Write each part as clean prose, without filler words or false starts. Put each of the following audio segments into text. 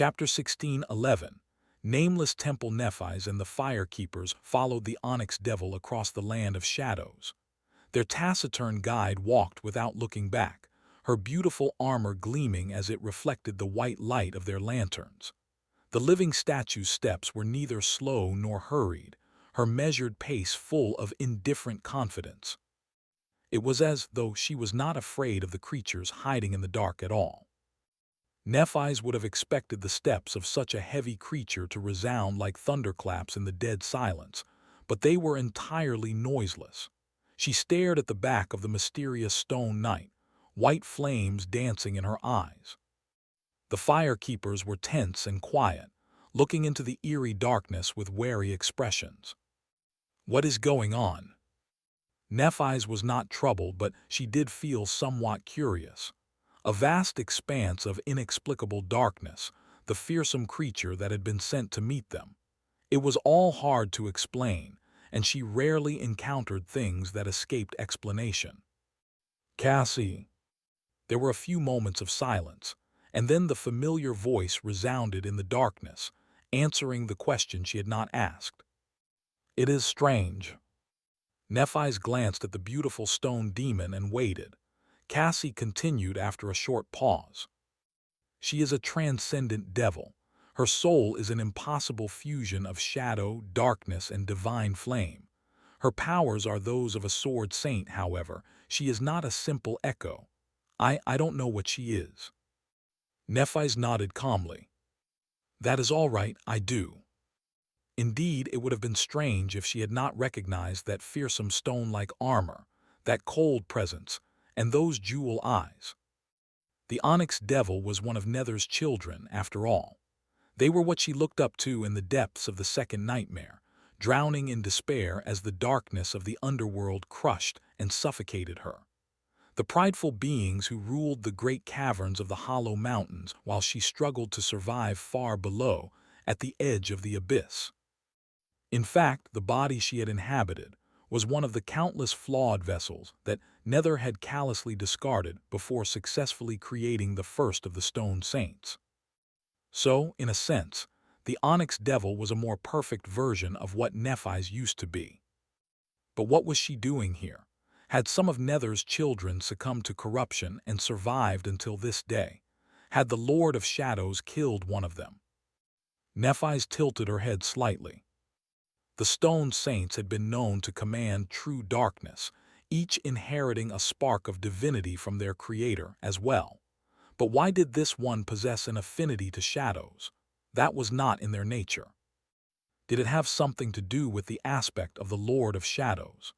Chapter 16:11. Nameless Temple Nephis and the Fire Keepers followed the Onyx Devil across the land of shadows. Their taciturn guide walked without looking back, her beautiful armor gleaming as it reflected the white light of their lanterns. The living statue's steps were neither slow nor hurried, her measured pace full of indifferent confidence. It was as though she was not afraid of the creatures hiding in the dark at all. Nephis would have expected the steps of such a heavy creature to resound like thunderclaps in the dead silence, but they were entirely noiseless. She stared at the back of the mysterious stone knight, white flames dancing in her eyes. The fire keepers were tense and quiet, looking into the eerie darkness with wary expressions. What is going on? Nephis was not troubled, but she did feel somewhat curious. A vast expanse of inexplicable darkness, the fearsome creature that had been sent to meet them. It was all hard to explain, and she rarely encountered things that escaped explanation. Cassie. There were a few moments of silence, and then the familiar voice resounded in the darkness, answering the question she had not asked. It is strange. Nephis glanced at the beautiful stone demon and waited. Cassie continued after a short pause. She is a transcendent devil. Her soul is an impossible fusion of shadow, darkness, and divine flame. Her powers are those of a sword saint, however. She is not a simple echo. I don't know what she is. Nephis nodded calmly. That is all right, I do. Indeed, it would have been strange if she had not recognized that fearsome stone-like armor, that cold presence, and those jewel eyes. The Onyx Devil was one of Nether's children, after all. They were what she looked up to in the depths of the second nightmare, drowning in despair as the darkness of the underworld crushed and suffocated her. The prideful beings who ruled the great caverns of the Hollow Mountains while she struggled to survive far below, at the edge of the abyss. In fact, the body she had inhabited was one of the countless flawed vessels that Nether had callously discarded before successfully creating the first of the Stone Saints. So, in a sense, the Onyx Devil was a more perfect version of what Nephis used to be. But what was she doing here? Had some of Nether's children succumbed to corruption and survived until this day? Had the Lord of Shadows killed one of them? Nephis tilted her head slightly. The Stone Saints had been known to command true darkness, each inheriting a spark of divinity from their creator as well. But why did this one possess an affinity to shadows? That was not in their nature. Did it have something to do with the aspect of the Lord of Shadows?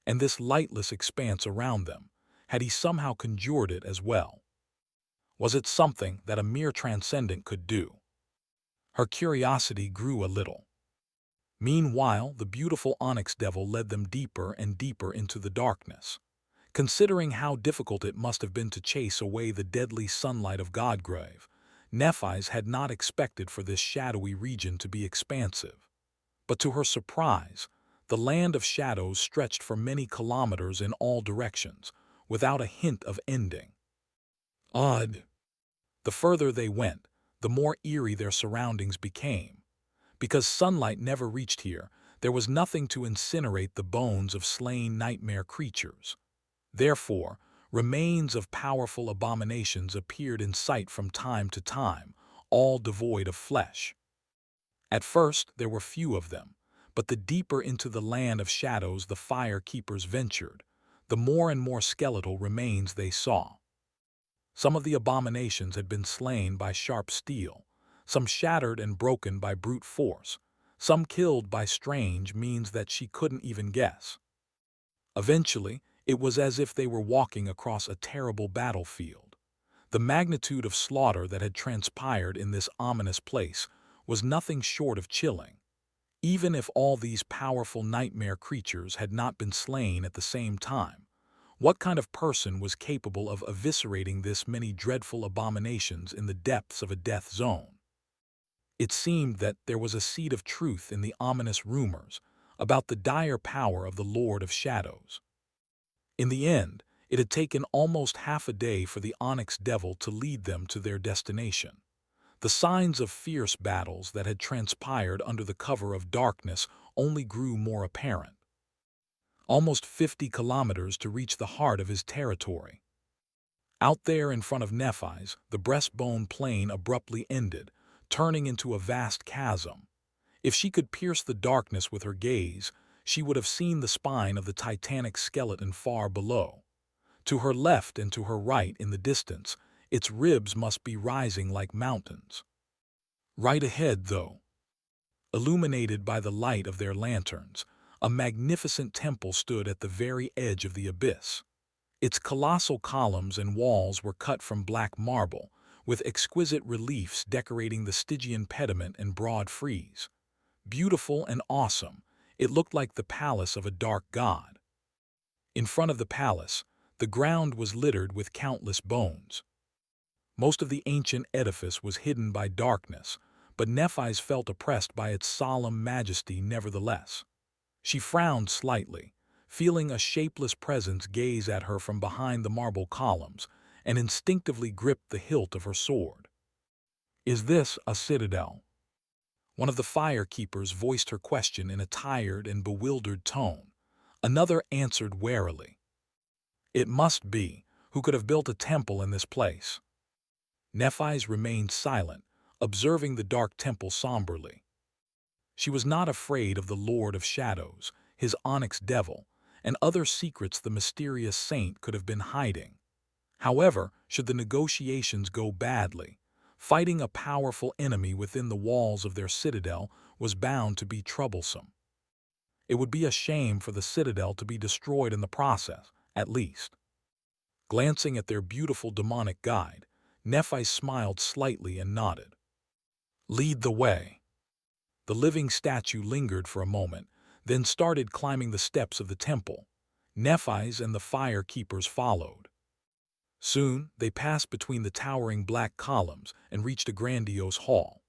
And this lightless expanse around them, had he somehow conjured it as well? Was it something that a mere transcendent could do? Her curiosity grew a little. Meanwhile, the beautiful Onyx Devil led them deeper and deeper into the darkness. Considering how difficult it must have been to chase away the deadly sunlight of Godgrave, Nephis had not expected for this shadowy region to be expansive. But to her surprise, the land of shadows stretched for many kilometers in all directions, without a hint of ending. Odd. The further they went, the more eerie their surroundings became. Because sunlight never reached here, there was nothing to incinerate the bones of slain nightmare creatures. Therefore, remains of powerful abominations appeared in sight from time to time, all devoid of flesh. At first, there were few of them, but the deeper into the land of shadows the fire keepers ventured, the more and more skeletal remains they saw. Some of the abominations had been slain by sharp steel, some shattered and broken by brute force, some killed by strange means that she couldn't even guess. Eventually, it was as if they were walking across a terrible battlefield. The magnitude of slaughter that had transpired in this ominous place was nothing short of chilling. Even if all these powerful nightmare creatures had not been slain at the same time, what kind of person was capable of eviscerating this many dreadful abominations in the depths of a death zone? It seemed that there was a seed of truth in the ominous rumors about the dire power of the Lord of Shadows. In the end, it had taken almost half a day for the Onyx Devil to lead them to their destination. The signs of fierce battles that had transpired under the cover of darkness only grew more apparent. Almost 50 kilometers to reach the heart of his territory. Out there in front of Nephi's, the breastbone plain abruptly ended, turning into a vast chasm. If she could pierce the darkness with her gaze, she would have seen the spine of the titanic skeleton far below. To her left and to her right in the distance, its ribs must be rising like mountains. Right ahead, though, illuminated by the light of their lanterns, a magnificent temple stood at the very edge of the abyss. Its colossal columns and walls were cut from black marble, with exquisite reliefs decorating the Stygian pediment and broad frieze. Beautiful and awesome, it looked like the palace of a dark god. In front of the palace, the ground was littered with countless bones. Most of the ancient edifice was hidden by darkness, but Nephi's felt oppressed by its solemn majesty nevertheless. She frowned slightly, feeling a shapeless presence gaze at her from behind the marble columns, and instinctively gripped the hilt of her sword. "Is this a citadel?" One of the fire-keepers voiced her question in a tired and bewildered tone. Another answered warily. "It must be. Who could have built a temple in this place?" Nephi's remained silent, observing the dark temple somberly. She was not afraid of the Lord of Shadows, his onyx devil, and other secrets the mysterious saint could have been hiding. However, should the negotiations go badly, fighting a powerful enemy within the walls of their citadel was bound to be troublesome. It would be a shame for the citadel to be destroyed in the process, at least. Glancing at their beautiful demonic guide, Nephi smiled slightly and nodded. "Lead the way." The living statue lingered for a moment, then started climbing the steps of the temple. Nephi's and the fire-keepers followed. Soon, they passed between the towering black columns and reached a grandiose hall.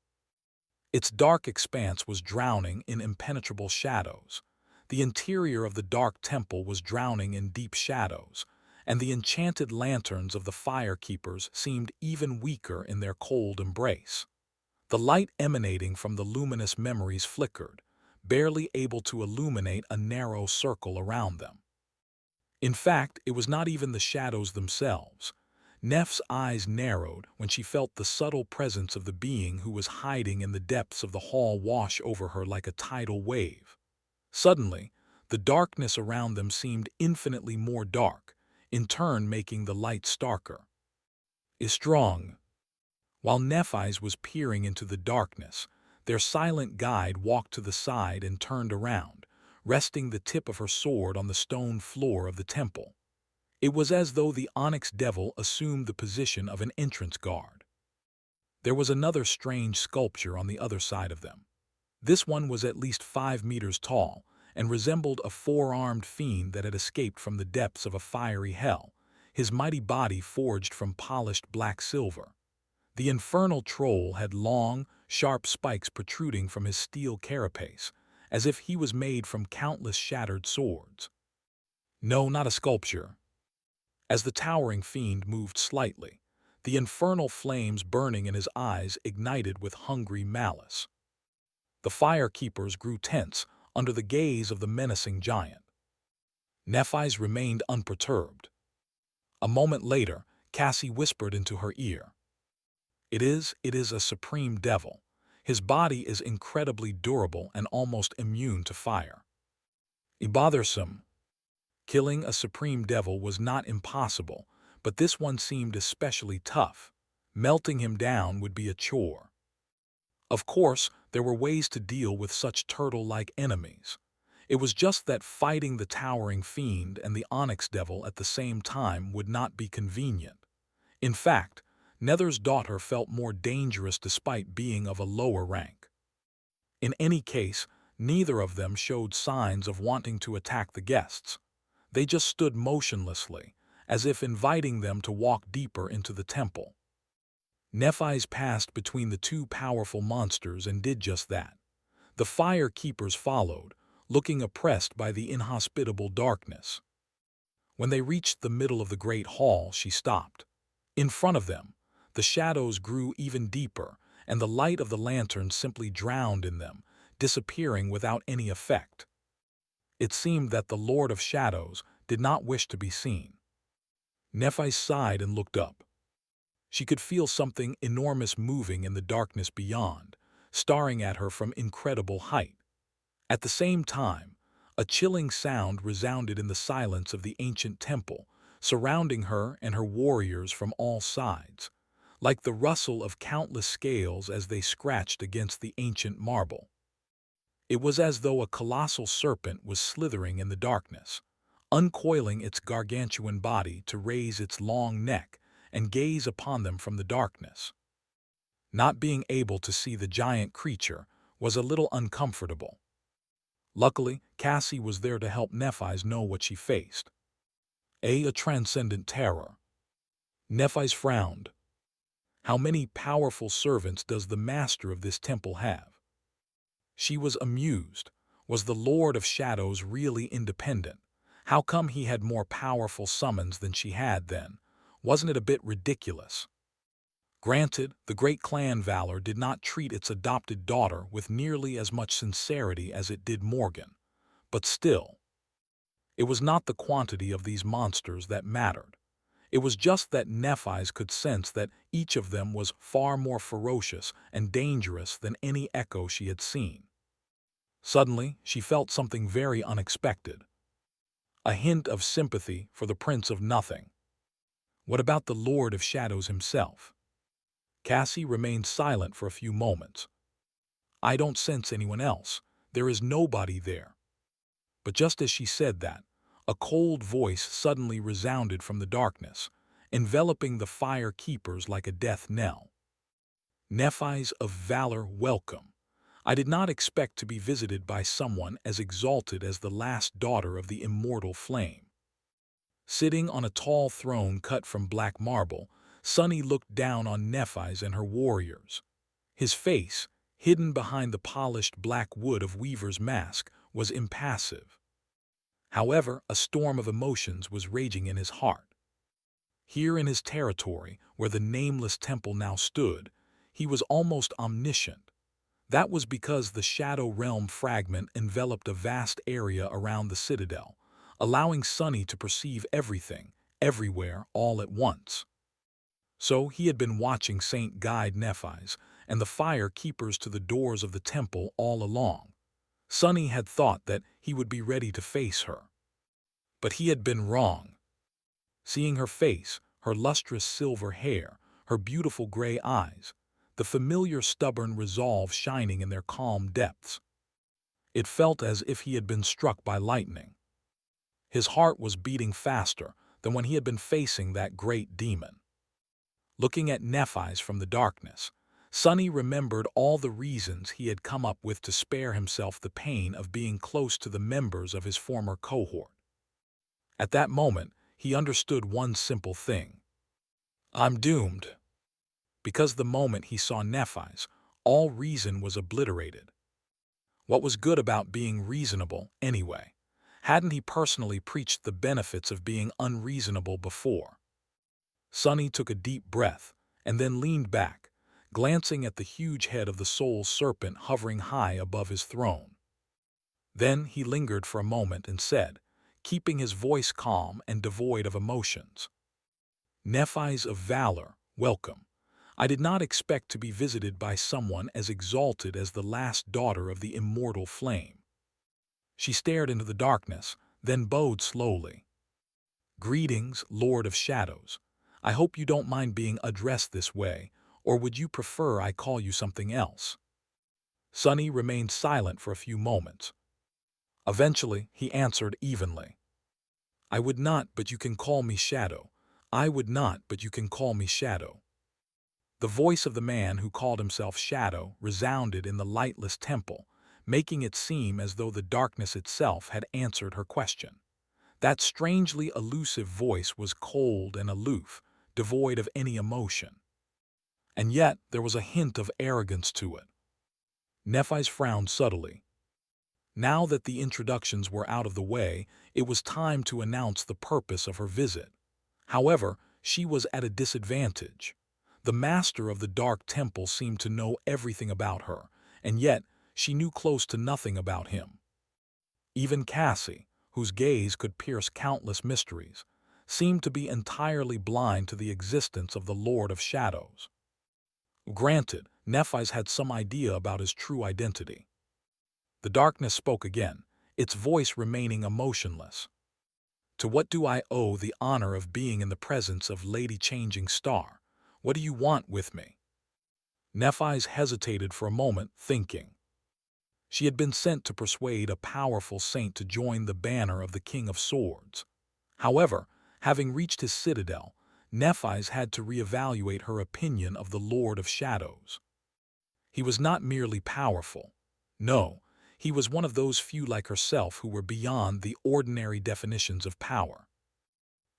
Its dark expanse was drowning in impenetrable shadows. The interior of the dark temple was drowning in deep shadows, and the enchanted lanterns of the fire-keepers seemed even weaker in their cold embrace. The light emanating from the luminous memories flickered, barely able to illuminate a narrow circle around them. In fact, it was not even the shadows themselves. Neph's eyes narrowed when she felt the subtle presence of the being who was hiding in the depths of the hall wash over her like a tidal wave. Suddenly, the darkness around them seemed infinitely more dark, in turn making the light starker. "Is strong." While Nephi's was peering into the darkness, their silent guide walked to the side and turned around, resting the tip of her sword on the stone floor of the temple. It was as though the onyx devil assumed the position of an entrance guard. There was another strange sculpture on the other side of them. This one was at least 5 meters tall and resembled a four-armed fiend that had escaped from the depths of a fiery hell, his mighty body forged from polished black silver. The infernal troll had long, sharp spikes protruding from his steel carapace, as if he was made from countless shattered swords. No, not a sculpture. As the towering fiend moved slightly, the infernal flames burning in his eyes ignited with hungry malice. The fire-keepers grew tense under the gaze of the menacing giant. Nephi's remained unperturbed. A moment later, Cassie whispered into her ear. It is a supreme devil. His body is incredibly durable and almost immune to fire. Bothersome. Killing a supreme devil was not impossible, but this one seemed especially tough. Melting him down would be a chore. Of course, there were ways to deal with such turtle-like enemies. It was just that fighting the towering fiend and the onyx devil at the same time would not be convenient. In fact, Nether's daughter felt more dangerous despite being of a lower rank. In any case, neither of them showed signs of wanting to attack the guests. They just stood motionlessly, as if inviting them to walk deeper into the temple. Nephi's passed between the two powerful monsters and did just that. The fire-keepers followed, looking oppressed by the inhospitable darkness. When they reached the middle of the great hall, she stopped. In front of them, the shadows grew even deeper, and the light of the lantern simply drowned in them, disappearing without any effect. It seemed that the Lord of Shadows did not wish to be seen. Nephi sighed and looked up. She could feel something enormous moving in the darkness beyond, staring at her from incredible height. At the same time, a chilling sound resounded in the silence of the ancient temple, surrounding her and her warriors from all sides, like the rustle of countless scales as they scratched against the ancient marble. It was as though a colossal serpent was slithering in the darkness, uncoiling its gargantuan body to raise its long neck and gaze upon them from the darkness. Not being able to see the giant creature was a little uncomfortable. Luckily, Cassie was there to help Nephi know what she faced. A transcendent terror. Nephi frowned. How many powerful servants does the master of this temple have? She was amused. Was the Lord of Shadows really independent? How come he had more powerful summons than she had then? Wasn't it a bit ridiculous? Granted, the great clan Valor did not treat its adopted daughter with nearly as much sincerity as it did Morgan, but still, it was not the quantity of these monsters that mattered. It was just that Nephi could sense that each of them was far more ferocious and dangerous than any echo she had seen. Suddenly, she felt something very unexpected. A hint of sympathy for the Prince of Nothing. What about the Lord of Shadows himself? Cassie remained silent for a few moments. I don't sense anyone else. There is nobody there. But just as she said that, a cold voice suddenly resounded from the darkness, enveloping the fire keepers like a death knell. Nephis of Valor, welcome. I did not expect to be visited by someone as exalted as the last daughter of the immortal flame. Sitting on a tall throne cut from black marble, Sunny looked down on Nephis and her warriors. His face, hidden behind the polished black wood of Weaver's mask, was impassive. However, a storm of emotions was raging in his heart. Here in his territory, where the nameless temple now stood, he was almost omniscient. That was because the Shadow Realm fragment enveloped a vast area around the citadel, allowing Sunny to perceive everything, everywhere, all at once. So he had been watching Saint Guide Nephis and the fire keepers to the doors of the temple all along. Sunny had thought that he would be ready to face her. But he had been wrong. Seeing her face, her lustrous silver hair, her beautiful gray eyes, the familiar stubborn resolve shining in their calm depths, it felt as if he had been struck by lightning. His heart was beating faster than when he had been facing that great demon. Looking at Nephis from the darkness, Sunny remembered all the reasons he had come up with to spare himself the pain of being close to the members of his former cohort. At that moment, he understood one simple thing. I'm doomed. Because the moment he saw Nephis, all reason was obliterated. What was good about being reasonable, anyway? Hadn't he personally preached the benefits of being unreasonable before? Sunny took a deep breath and then leaned back, glancing at the huge head of the soul serpent hovering high above his throne. Then he lingered for a moment and said, keeping his voice calm and devoid of emotions, Nephis of Valor, welcome. I did not expect to be visited by someone as exalted as the last daughter of the immortal flame. She stared into the darkness, then bowed slowly. Greetings, Lord of Shadows. I hope you don't mind being addressed this way, or would you prefer I call you something else? Sunny remained silent for a few moments. Eventually, he answered evenly. I would not, but you can call me Shadow. I would not, but you can call me Shadow. The voice of the man who called himself Shadow resounded in the lightless temple, making it seem as though the darkness itself had answered her question. That strangely elusive voice was cold and aloof, devoid of any emotion. And yet there was a hint of arrogance to it. Nephis frowned subtly. Now that the introductions were out of the way, it was time to announce the purpose of her visit. However, she was at a disadvantage. The master of the Dark Temple seemed to know everything about her, and yet she knew close to nothing about him. Even Cassie, whose gaze could pierce countless mysteries, seemed to be entirely blind to the existence of the Lord of Shadows. Granted, Nephi's had some idea about his true identity. The darkness spoke again, its voice remaining emotionless. To what do I owe the honor of being in the presence of Lady Changing Star? What do you want with me? Nephi's hesitated for a moment, thinking. She had been sent to persuade a powerful saint to join the banner of the King of Swords. However, having reached his citadel, Nephi's had to reevaluate her opinion of the Lord of Shadows. He was not merely powerful. No, he was one of those few like herself who were beyond the ordinary definitions of power.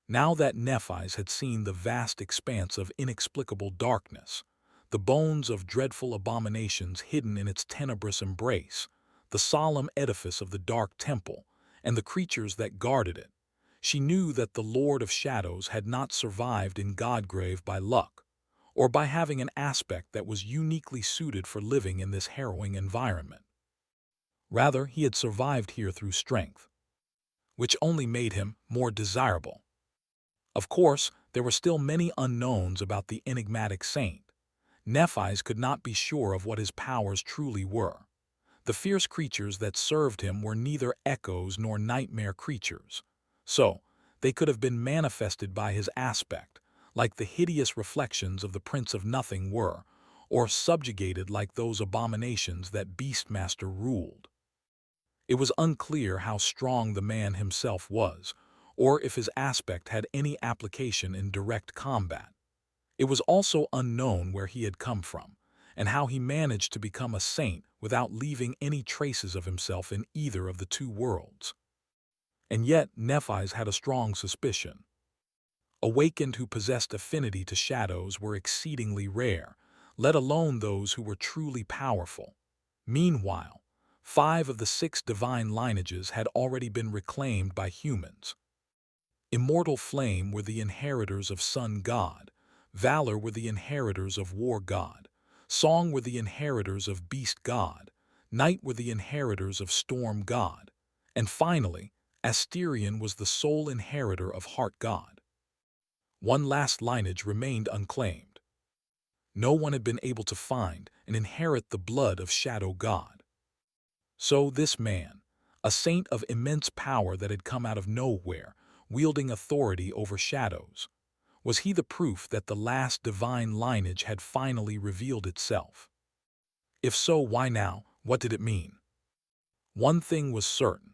Now that Nephi's had seen the vast expanse of inexplicable darkness, the bones of dreadful abominations hidden in its tenebrous embrace, the solemn edifice of the Dark Temple, and the creatures that guarded it, she knew that the Lord of Shadows had not survived in Godgrave by luck, or by having an aspect that was uniquely suited for living in this harrowing environment. Rather, he had survived here through strength, which only made him more desirable. Of course, there were still many unknowns about the enigmatic saint. Nephi's could not be sure of what his powers truly were. The fierce creatures that served him were neither echoes nor nightmare creatures. So, they could have been manifested by his aspect, like the hideous reflections of the Prince of Nothing were, or subjugated like those abominations that Beastmaster ruled. It was unclear how strong the man himself was, or if his aspect had any application in direct combat. It was also unknown where he had come from, and how he managed to become a saint without leaving any traces of himself in either of the two worlds. And yet Nephi's had a strong suspicion. Awakened who possessed affinity to shadows were exceedingly rare, let alone those who were truly powerful. Meanwhile, 5 of the 6 divine lineages had already been reclaimed by humans. Immortal Flame were the inheritors of Sun God, Valor were the inheritors of War God, Song were the inheritors of Beast God, Night were the inheritors of Storm God, and finally, Asterion was the sole inheritor of Heart God. One last lineage remained unclaimed. No one had been able to find and inherit the blood of Shadow God. So this man, a saint of immense power that had come out of nowhere, wielding authority over shadows, was he the proof that the last divine lineage had finally revealed itself? If so, why now? What did it mean? One thing was certain.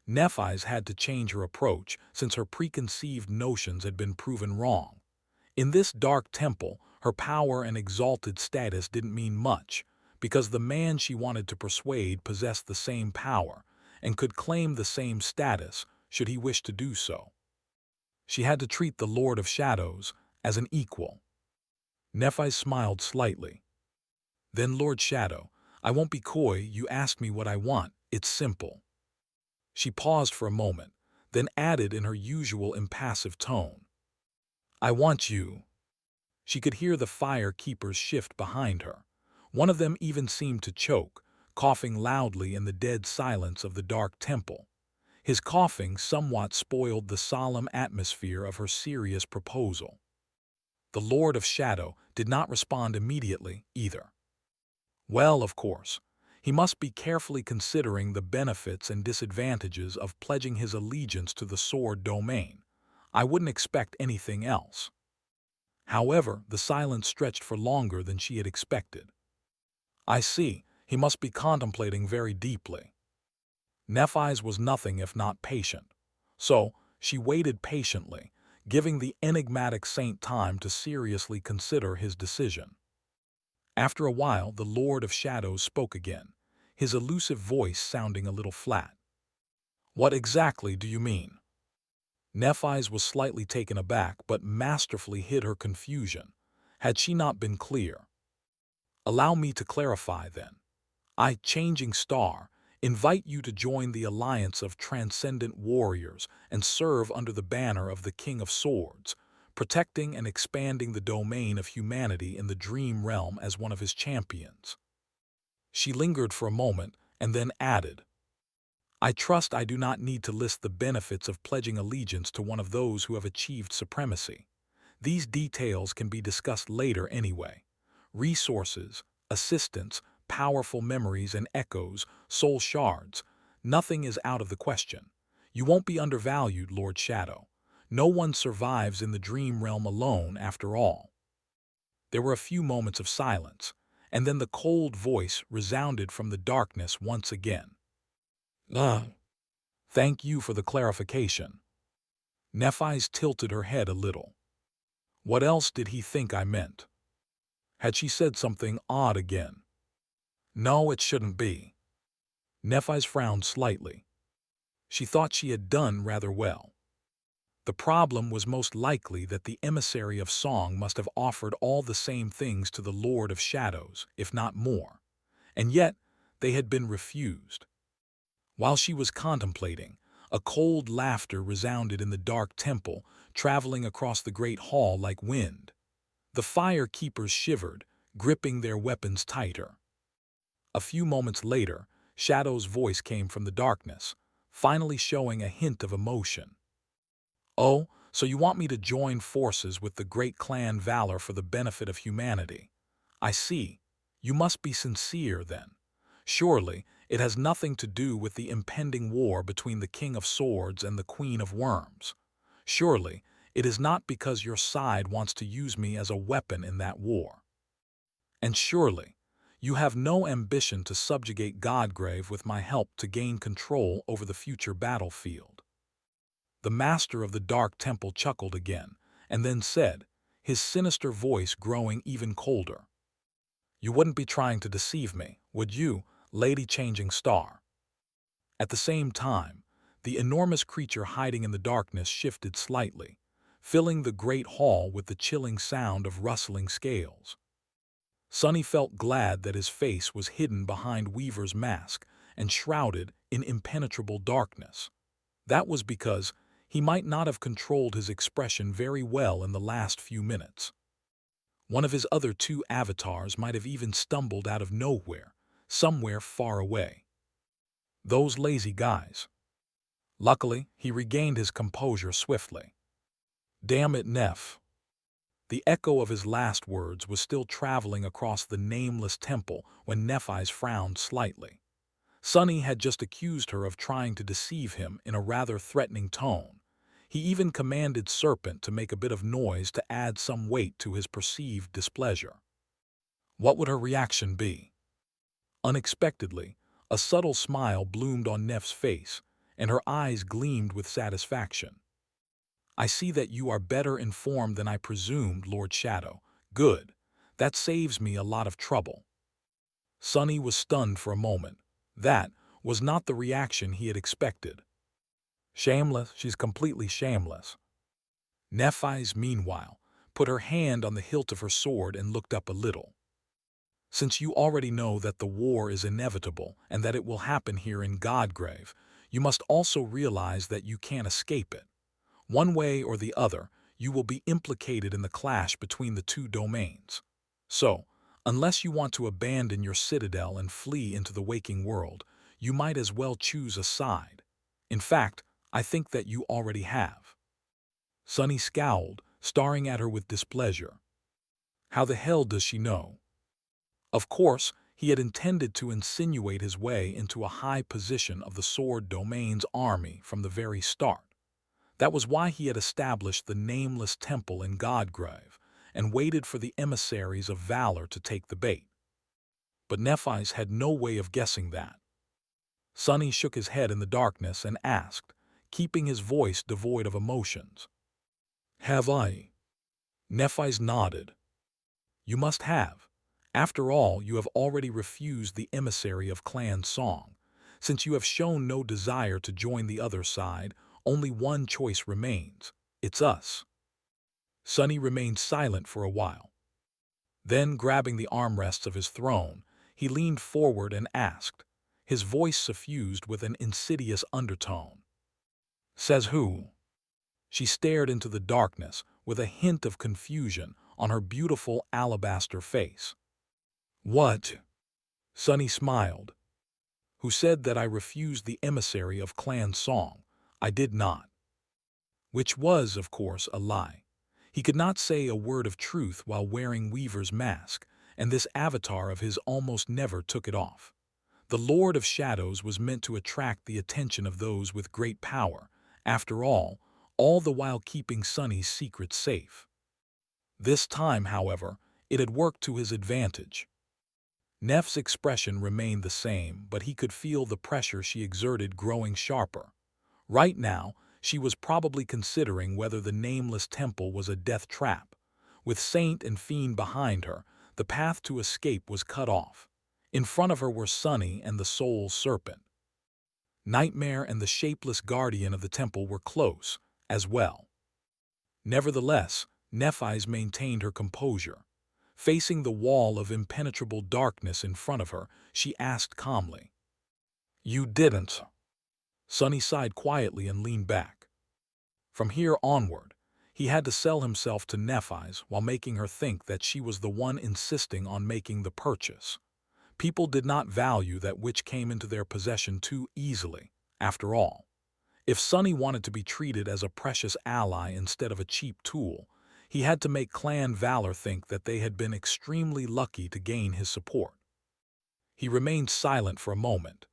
Nephi's had to change her approach since her preconceived notions had been proven wrong. In this dark temple, her power and exalted status didn't mean much, because the man she wanted to persuade possessed the same power and could claim the same status should he wish to do so. She had to treat the Lord of Shadows as an equal. Nephi smiled slightly. Then, Lord Shadow, I won't be coy, you ask me what I want, it's simple. She paused for a moment, then added in her usual impassive tone. I want you. She could hear the fire keepers shift behind her. One of them even seemed to choke, coughing loudly in the dead silence of the dark temple. His coughing somewhat spoiled the solemn atmosphere of her serious proposal. The Lord of Shadow did not respond immediately, either. Well, of course, he must be carefully considering the benefits and disadvantages of pledging his allegiance to the sword domain. I wouldn't expect anything else. However, the silence stretched for longer than she had expected. I see, he must be contemplating very deeply. Nephi's was nothing if not patient. So, she waited patiently, giving the enigmatic saint time to seriously consider his decision. After a while, the Lord of Shadows spoke again, his elusive voice sounding a little flat. What exactly do you mean? Nephi's was slightly taken aback but masterfully hid her confusion. Had she not been clear? Allow me to clarify then. I, Changing Star, invite you to join the alliance of transcendent warriors and serve under the banner of the King of Swords, protecting and expanding the domain of humanity in the dream realm as one of his champions. She lingered for a moment and then added, I trust I do not need to list the benefits of pledging allegiance to one of those who have achieved supremacy. These details can be discussed later anyway. Resources, assistance, powerful memories and echoes, soul shards. Nothing is out of the question. You won't be undervalued, Lord Shadow. No one survives in the dream realm alone, after all. There were a few moments of silence, and then the cold voice resounded from the darkness once again. Thank you for the clarification. Nephise tilted her head a little. What else did he think I meant? Had she said something odd again? No, it shouldn't be. Nephise frowned slightly. She thought she had done rather well. The problem was most likely that the emissary of song must have offered all the same things to the Lord of Shadows, if not more, and yet they had been refused. While she was contemplating, a cold laughter resounded in the dark temple, traveling across the great hall like wind. The fire keepers shivered, gripping their weapons tighter. A few moments later, Shadow's voice came from the darkness, finally showing a hint of emotion. Oh, so you want me to join forces with the great clan Valor for the benefit of humanity? I see. You must be sincere, then. Surely, it has nothing to do with the impending war between the King of Swords and the Queen of Worms. Surely, it is not because your side wants to use me as a weapon in that war. And surely, you have no ambition to subjugate Godgrave with my help to gain control over the future battlefield. The master of the Dark Temple chuckled again, and then said, his sinister voice growing even colder. You wouldn't be trying to deceive me, would you, Lady Changing Star? At the same time, the enormous creature hiding in the darkness shifted slightly, filling the great hall with the chilling sound of rustling scales. Sonny felt glad that his face was hidden behind Weaver's mask and shrouded in impenetrable darkness. That was because he might not have controlled his expression very well in the last few minutes. One of his other two avatars might have even stumbled out of nowhere, somewhere far away. Those lazy guys. Luckily, he regained his composure swiftly. Damn it, Neff. The echo of his last words was still traveling across the nameless temple when Nephise frowned slightly. Sonny had just accused her of trying to deceive him in a rather threatening tone. He even commanded Serpent to make a bit of noise to add some weight to his perceived displeasure. What would her reaction be? Unexpectedly, a subtle smile bloomed on Neff's face, and her eyes gleamed with satisfaction. I see that you are better informed than I presumed, Lord Shadow. Good. That saves me a lot of trouble. Sonny was stunned for a moment. That was not the reaction he had expected. Shameless, she's completely shameless. Nephise, meanwhile, put her hand on the hilt of her sword and looked up a little. Since you already know that the war is inevitable and that it will happen here in Godgrave, you must also realize that you can't escape it. One way or the other, you will be implicated in the clash between the two domains. So, unless you want to abandon your citadel and flee into the waking world, you might as well choose a side. In fact, I think that you already have. Sonny scowled, staring at her with displeasure. How the hell does she know? Of course, he had intended to insinuate his way into a high position of the Sword Domain's army from the very start. That was why he had established the nameless temple in Godgrave and waited for the emissaries of valor to take the bait. But Nephise had no way of guessing that. Sonny shook his head in the darkness and asked, keeping his voice devoid of emotions. Have I? Nephise nodded. You must have. After all, you have already refused the emissary of Clan Song. Since you have shown no desire to join the other side, only one choice remains. It's us. Sonny remained silent for a while. Then, grabbing the armrests of his throne, he leaned forward and asked, his voice suffused with an insidious undertone. Says who? She stared into the darkness with a hint of confusion on her beautiful alabaster face. "What?" Sunny smiled. "Who said that I refused the emissary of Clan Song? I did not." Which was, of course, a lie. He could not say a word of truth while wearing Weaver's mask, and this avatar of his almost never took it off. The Lord of Shadows was meant to attract the attention of those with great power, after all the while keeping Sunny's secrets safe. This time, however, it had worked to his advantage. Neff's expression remained the same, but he could feel the pressure she exerted growing sharper. Right now, she was probably considering whether the nameless temple was a death trap. With Saint and Fiend behind her, the path to escape was cut off. In front of her were Sunny and the Soul Serpent. Nightmare and the shapeless guardian of the temple were close, as well. Nevertheless, Nephi's maintained her composure. Facing the wall of impenetrable darkness in front of her, she asked calmly, "You didn't?" Sunny sighed quietly and leaned back. From here onward, he had to sell himself to Nephi's while making her think that she was the one insisting on making the purchase. People did not value that which came into their possession too easily, after all. If Sunny wanted to be treated as a precious ally instead of a cheap tool, he had to make Clan Valor think that they had been extremely lucky to gain his support. He remained silent for a moment.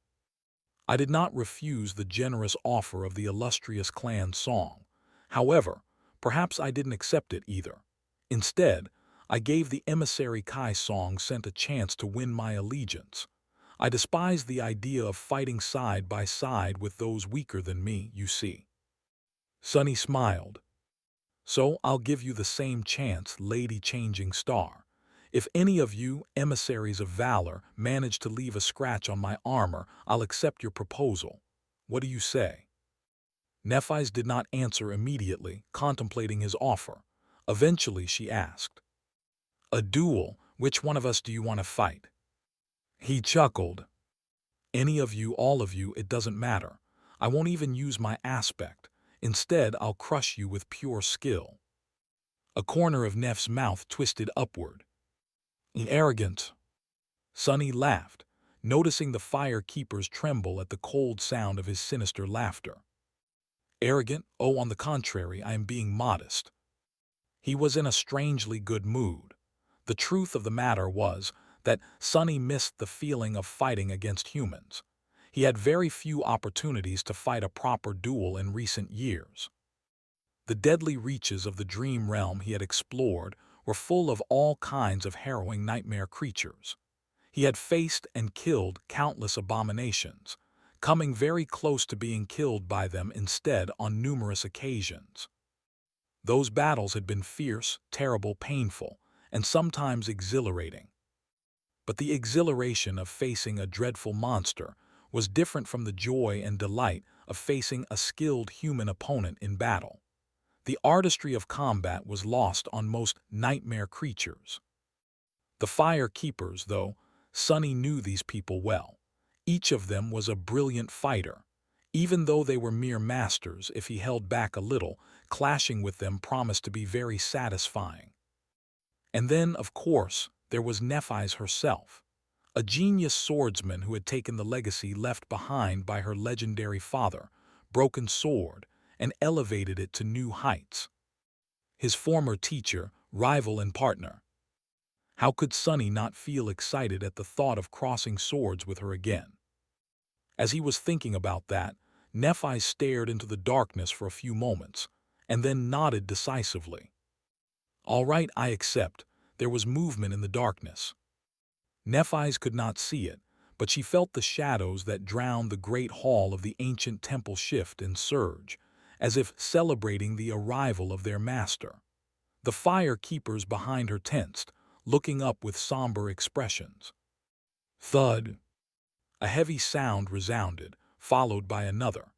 "I did not refuse the generous offer of the illustrious Clan Song. However, perhaps I didn't accept it either. Instead, I gave the emissary Kai Song Sent a chance to win my allegiance. I despise the idea of fighting side by side with those weaker than me, you see." Sunny smiled. "So I'll give you the same chance, Lady Changing Star. If any of you, emissaries of valor, manage to leave a scratch on my armor, I'll accept your proposal. What do you say?" Nephi's did not answer immediately, contemplating his offer. Eventually she asked, "A duel, which one of us do you want to fight?" He chuckled. "Any of you, all of you, it doesn't matter. I won't even use my aspect. Instead, I'll crush you with pure skill." A corner of Neff's mouth twisted upward. "Arrogant." Sunny laughed, noticing the fire keepers tremble at the cold sound of his sinister laughter. "Arrogant? Oh, on the contrary, I am being modest." He was in a strangely good mood. The truth of the matter was that Sunny missed the feeling of fighting against humans. He had very few opportunities to fight a proper duel in recent years. The deadly reaches of the dream realm he had explored were full of all kinds of harrowing nightmare creatures. He had faced and killed countless abominations, coming very close to being killed by them instead on numerous occasions. Those battles had been fierce, terrible, painful, and sometimes exhilarating. But the exhilaration of facing a dreadful monster was different from the joy and delight of facing a skilled human opponent in battle. The artistry of combat was lost on most nightmare creatures. The Fire Keepers, though, Sunny knew these people well. Each of them was a brilliant fighter. Even though they were mere masters, if he held back a little, clashing with them promised to be very satisfying. And then, of course, there was Nephi's herself, a genius swordsman who had taken the legacy left behind by her legendary father, Broken Sword, and elevated it to new heights. His former teacher, rival and partner. How could Sunny not feel excited at the thought of crossing swords with her again? As he was thinking about that, Nephi stared into the darkness for a few moments, and then nodded decisively. "All right, I accept." There was movement in the darkness. Nephi's could not see it, but she felt the shadows that drowned the great hall of the ancient temple shift and surge, as if celebrating the arrival of their master. The Fire Keepers behind her tensed, looking up with somber expressions. Thud! A heavy sound resounded, followed by another.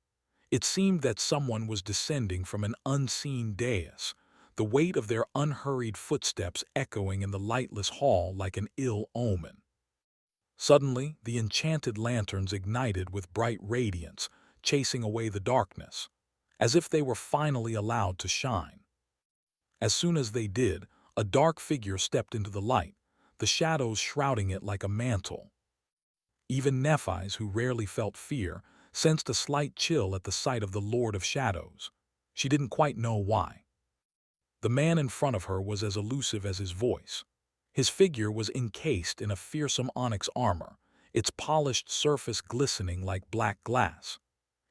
It seemed that someone was descending from an unseen dais, the weight of their unhurried footsteps echoing in the lightless hall like an ill omen. Suddenly, the enchanted lanterns ignited with bright radiance, chasing away the darkness. as if they were finally allowed to shine. As soon as they did, a dark figure stepped into the light, the shadows shrouding it like a mantle. Even Nephis, who rarely felt fear, sensed a slight chill at the sight of the Lord of Shadows. She didn't quite know why. The man in front of her was as elusive as his voice. His figure was encased in a fearsome onyx armor, its polished surface glistening like black glass.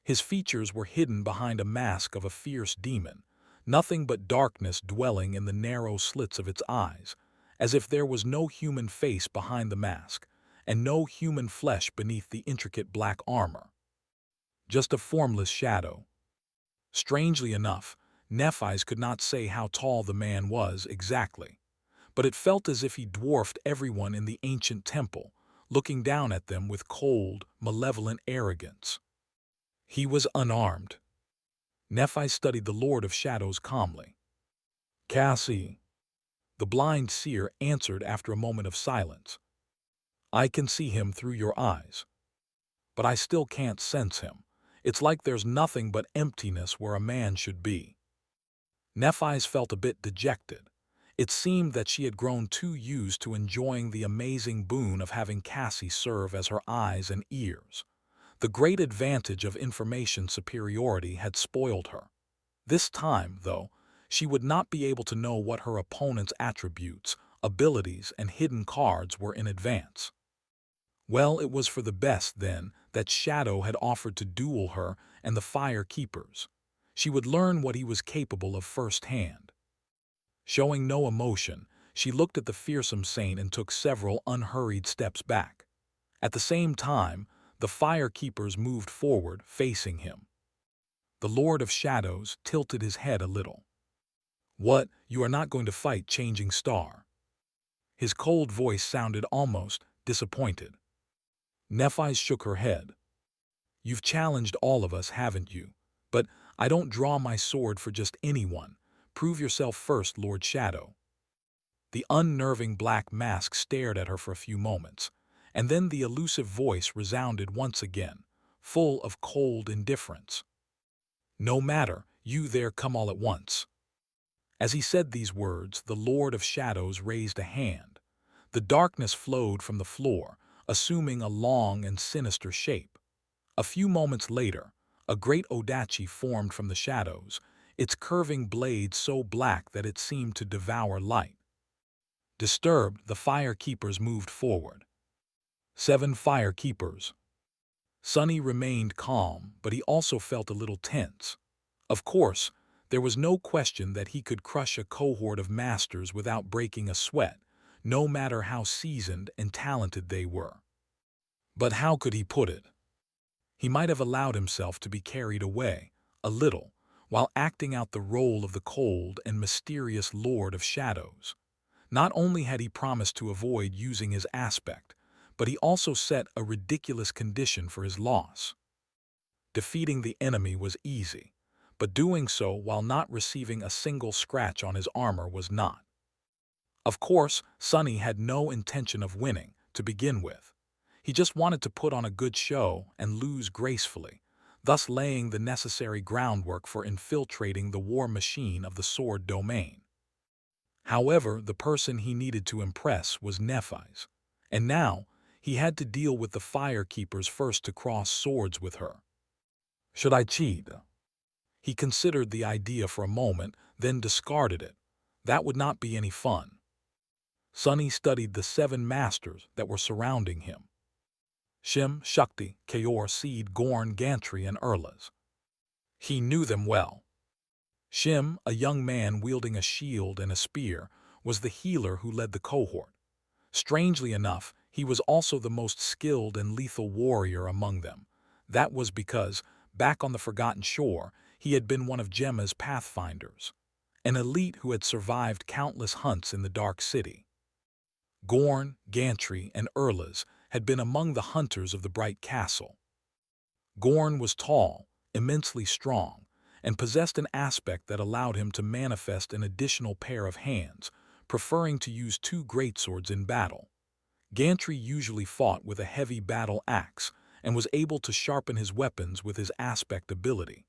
His features were hidden behind a mask of a fierce demon, nothing but darkness dwelling in the narrow slits of its eyes, as if there was no human face behind the mask, and no human flesh beneath the intricate black armor. Just a formless shadow. Strangely enough, Nephis could not say how tall the man was exactly, but it felt as if he dwarfed everyone in the ancient temple, looking down at them with cold, malevolent arrogance. He was unarmed. Nephis studied the Lord of Shadows calmly. "Cassie," the blind seer answered after a moment of silence. "I can see him through your eyes, but I still can't sense him. It's like there's nothing but emptiness where a man should be." Nephis felt a bit dejected. It seemed that she had grown too used to enjoying the amazing boon of having Cassie serve as her eyes and ears. The great advantage of information superiority had spoiled her. This time, though, she would not be able to know what her opponent's attributes, abilities, and hidden cards were in advance. Well, it was for the best, then, that Shadow had offered to duel her and the Fire Keepers. She would learn what he was capable of firsthand. Showing no emotion, she looked at the fearsome saint and took several unhurried steps back. At the same time, the Fire Keepers moved forward, facing him. The Lord of Shadows tilted his head a little. "What, you are not going to fight Changing Star?" His cold voice sounded almost disappointed. Nephis shook her head. "You've challenged all of us, haven't you? But I don't draw my sword for just anyone. Prove yourself first, Lord Shadow." The unnerving black mask stared at her for a few moments, and then the elusive voice resounded once again, full of cold indifference. "No matter, you there come all at once." As he said these words, the Lord of Shadows raised a hand. The darkness flowed from the floor, assuming a long and sinister shape. A few moments later, a great odachi formed from the shadows, its curving blade so black that it seemed to devour light. Disturbed, the Fire Keepers moved forward. 7 Fire Keepers. Sunny remained calm, but he also felt a little tense. Of course, there was no question that he could crush a cohort of masters without breaking a sweat, no matter how seasoned and talented they were. But how could he put it? He might have allowed himself to be carried away, a little, while acting out the role of the cold and mysterious Lord of Shadows. Not only had he promised to avoid using his aspect, but he also set a ridiculous condition for his loss. Defeating the enemy was easy, but doing so while not receiving a single scratch on his armor was not. Of course, Sunny had no intention of winning, to begin with. He just wanted to put on a good show and lose gracefully, thus laying the necessary groundwork for infiltrating the war machine of the sword domain. However, the person he needed to impress was Nephis, and now he had to deal with the Fire Keepers first to cross swords with her. Should I cheat? He considered the idea for a moment, then discarded it. That would not be any fun. Sunny studied the 7 masters that were surrounding him. Shim, Shakti, Kaor, Seed, Gorn, Gantry, and Urlas. He knew them well. Shim, a young man wielding a shield and a spear, was the healer who led the cohort. Strangely enough, he was also the most skilled and lethal warrior among them. That was because, back on the Forgotten Shore, he had been one of Gemma's pathfinders, an elite who had survived countless hunts in the Dark City. Gorn, Gantry, and Urlas had been among the hunters of the Bright Castle. Gorn was tall, immensely strong, and possessed an aspect that allowed him to manifest an additional pair of hands, preferring to use 2 greatswords in battle. Gantry usually fought with a heavy battle axe and was able to sharpen his weapons with his aspect ability.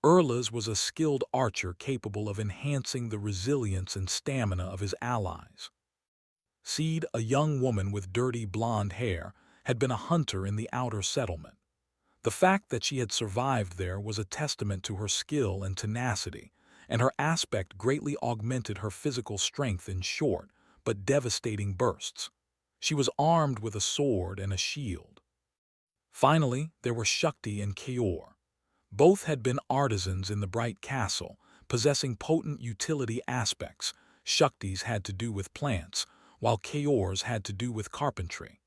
Erla's was a skilled archer capable of enhancing the resilience and stamina of his allies. Seed, a young woman with dirty blonde hair, had been a hunter in the outer settlement. The fact that she had survived there was a testament to her skill and tenacity, and her aspect greatly augmented her physical strength in short but devastating bursts. She was armed with a sword and a shield. Finally, there were Shakti and Kaor. Both had been artisans in the Bright Castle, possessing potent utility aspects. Shakti's had to do with plants, while Kaor's had to do with carpentry.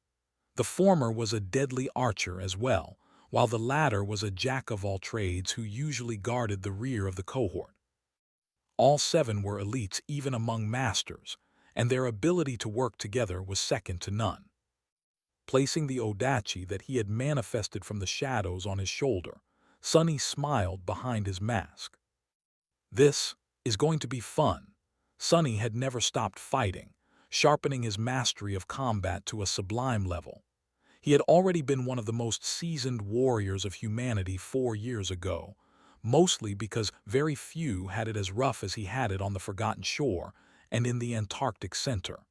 The former was a deadly archer as well, while the latter was a jack-of-all-trades who usually guarded the rear of the cohort. All seven were elites even among masters, and their ability to work together was second to none. Placing the odachi that he had manifested from the shadows on his shoulder, Sunny smiled behind his mask. This is going to be fun. Sunny had never stopped fighting, sharpening his mastery of combat to a sublime level. He had already been one of the most seasoned warriors of humanity 4 years ago, mostly because very few had it as rough as he had it on the Forgotten Shore and in the Antarctic Center.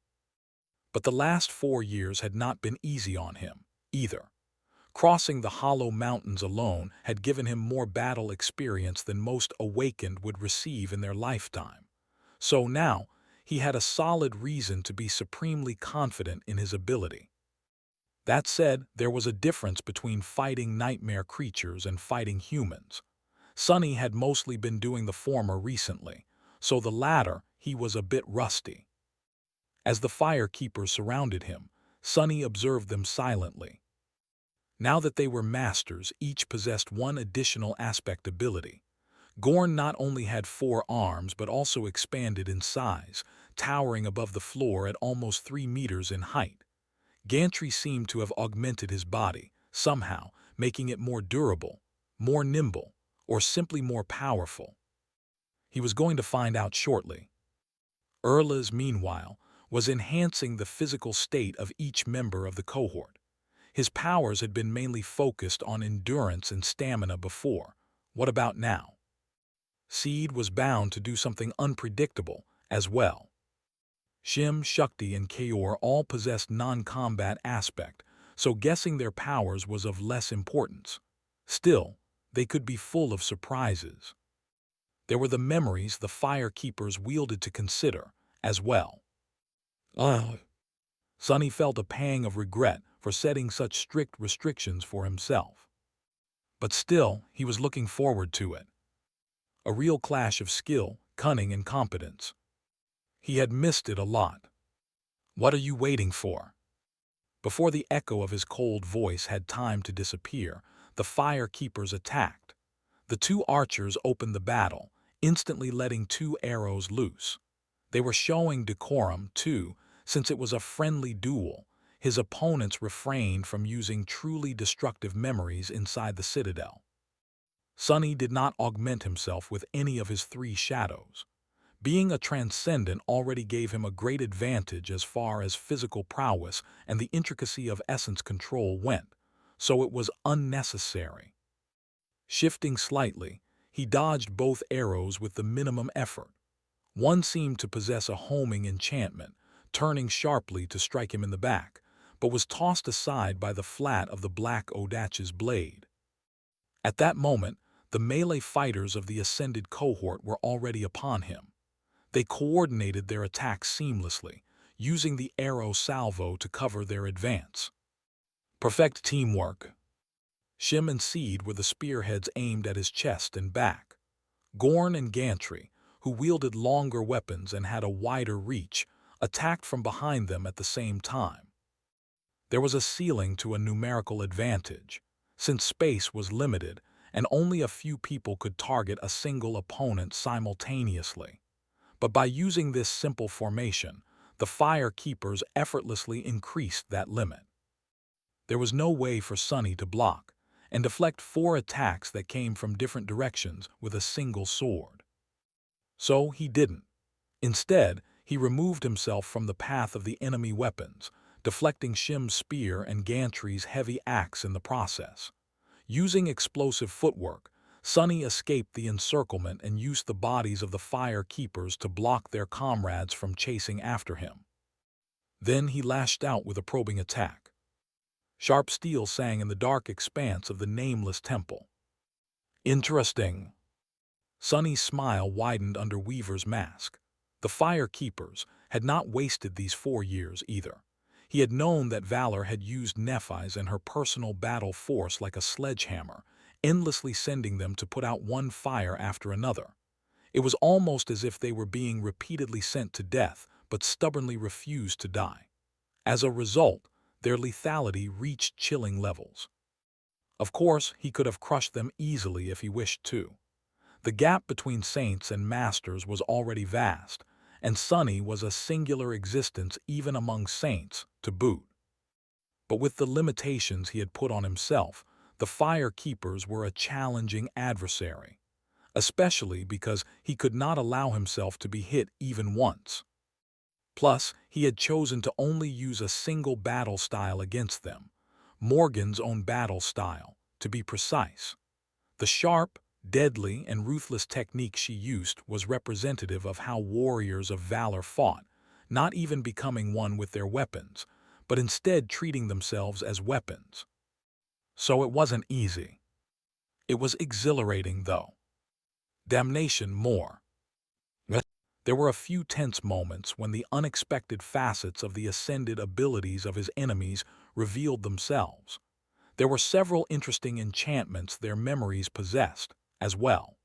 But the last 4 years had not been easy on him, either. Crossing the Hollow Mountains alone had given him more battle experience than most awakened would receive in their lifetime. So now, he had a solid reason to be supremely confident in his ability. That said, there was a difference between fighting nightmare creatures and fighting humans. Sunny had mostly been doing the former recently, so the latter he was a bit rusty. As the fire keepers surrounded him, Sunny observed them silently. Now that they were masters, each possessed one additional aspect ability. Gorn not only had 4 arms but also expanded in size, towering above the floor at almost 3 meters in height. Gantry seemed to have augmented his body, somehow, making it more durable, more nimble, or simply more powerful. He was going to find out shortly. Erla's, meanwhile, was enhancing the physical state of each member of the cohort. His powers had been mainly focused on endurance and stamina before. What about now? Seed was bound to do something unpredictable as well. Shim, Shakti, and Kaor all possessed non-combat aspect, so guessing their powers was of less importance. Still, they could be full of surprises. There were the memories the fire keepers wielded to consider, as well. Sunny felt a pang of regret for setting such strict restrictions for himself. But still, he was looking forward to it. A real clash of skill, cunning, and competence. He had missed it a lot. What are you waiting for? Before the echo of his cold voice had time to disappear, the fire keepers attacked. The 2 archers opened the battle, instantly letting 2 arrows loose. They were showing decorum, too, since it was a friendly duel. His opponents refrained from using truly destructive memories inside the citadel. Sunny did not augment himself with any of his 3 shadows. Being a transcendent already gave him a great advantage as far as physical prowess and the intricacy of essence control went, so it was unnecessary. Shifting slightly, he dodged both arrows with the minimum effort. One seemed to possess a homing enchantment, turning sharply to strike him in the back, but was tossed aside by the flat of the black odachi's blade. At that moment, the melee fighters of the ascended cohort were already upon him. They coordinated their attacks seamlessly, using the arrow salvo to cover their advance. Perfect teamwork. Shim and Seed were the spearheads aimed at his chest and back. Gorn and Gantry, who wielded longer weapons and had a wider reach, attacked from behind them at the same time. There was a ceiling to a numerical advantage, since space was limited and only a few people could target a single opponent simultaneously. But by using this simple formation, the fire keepers effortlessly increased that limit. There was no way for Sunny to block and deflect 4 attacks that came from different directions with a single sword. So he didn't. Instead, he removed himself from the path of the enemy weapons, deflecting Shim's spear and Gantry's heavy axe in the process. Using explosive footwork, Sunny escaped the encirclement and used the bodies of the fire keepers to block their comrades from chasing after him. Then he lashed out with a probing attack. Sharp steel sang in the dark expanse of the nameless temple. Interesting. Sunny's smile widened under Weaver's mask. The fire keepers had not wasted these 4 years either. He had known that Valor had used Nephis and her personal battle force like a sledgehammer, endlessly sending them to put out one fire after another. It was almost as if they were being repeatedly sent to death, but stubbornly refused to die. As a result, their lethality reached chilling levels. Of course, he could have crushed them easily if he wished to. The gap between saints and masters was already vast, and Sunny was a singular existence even among saints, to boot. But with the limitations he had put on himself, the fire keepers were a challenging adversary, especially because he could not allow himself to be hit even once. Plus, he had chosen to only use a single battle style against them, Morgan's own battle style, to be precise. The sharp, deadly, and ruthless technique she used was representative of how warriors of valor fought, not even becoming one with their weapons, but instead treating themselves as weapons. So it wasn't easy. It was exhilarating, though. Damnation more. There were a few tense moments when the unexpected facets of the ascended abilities of his enemies revealed themselves. There were several interesting enchantments their memories possessed, as well.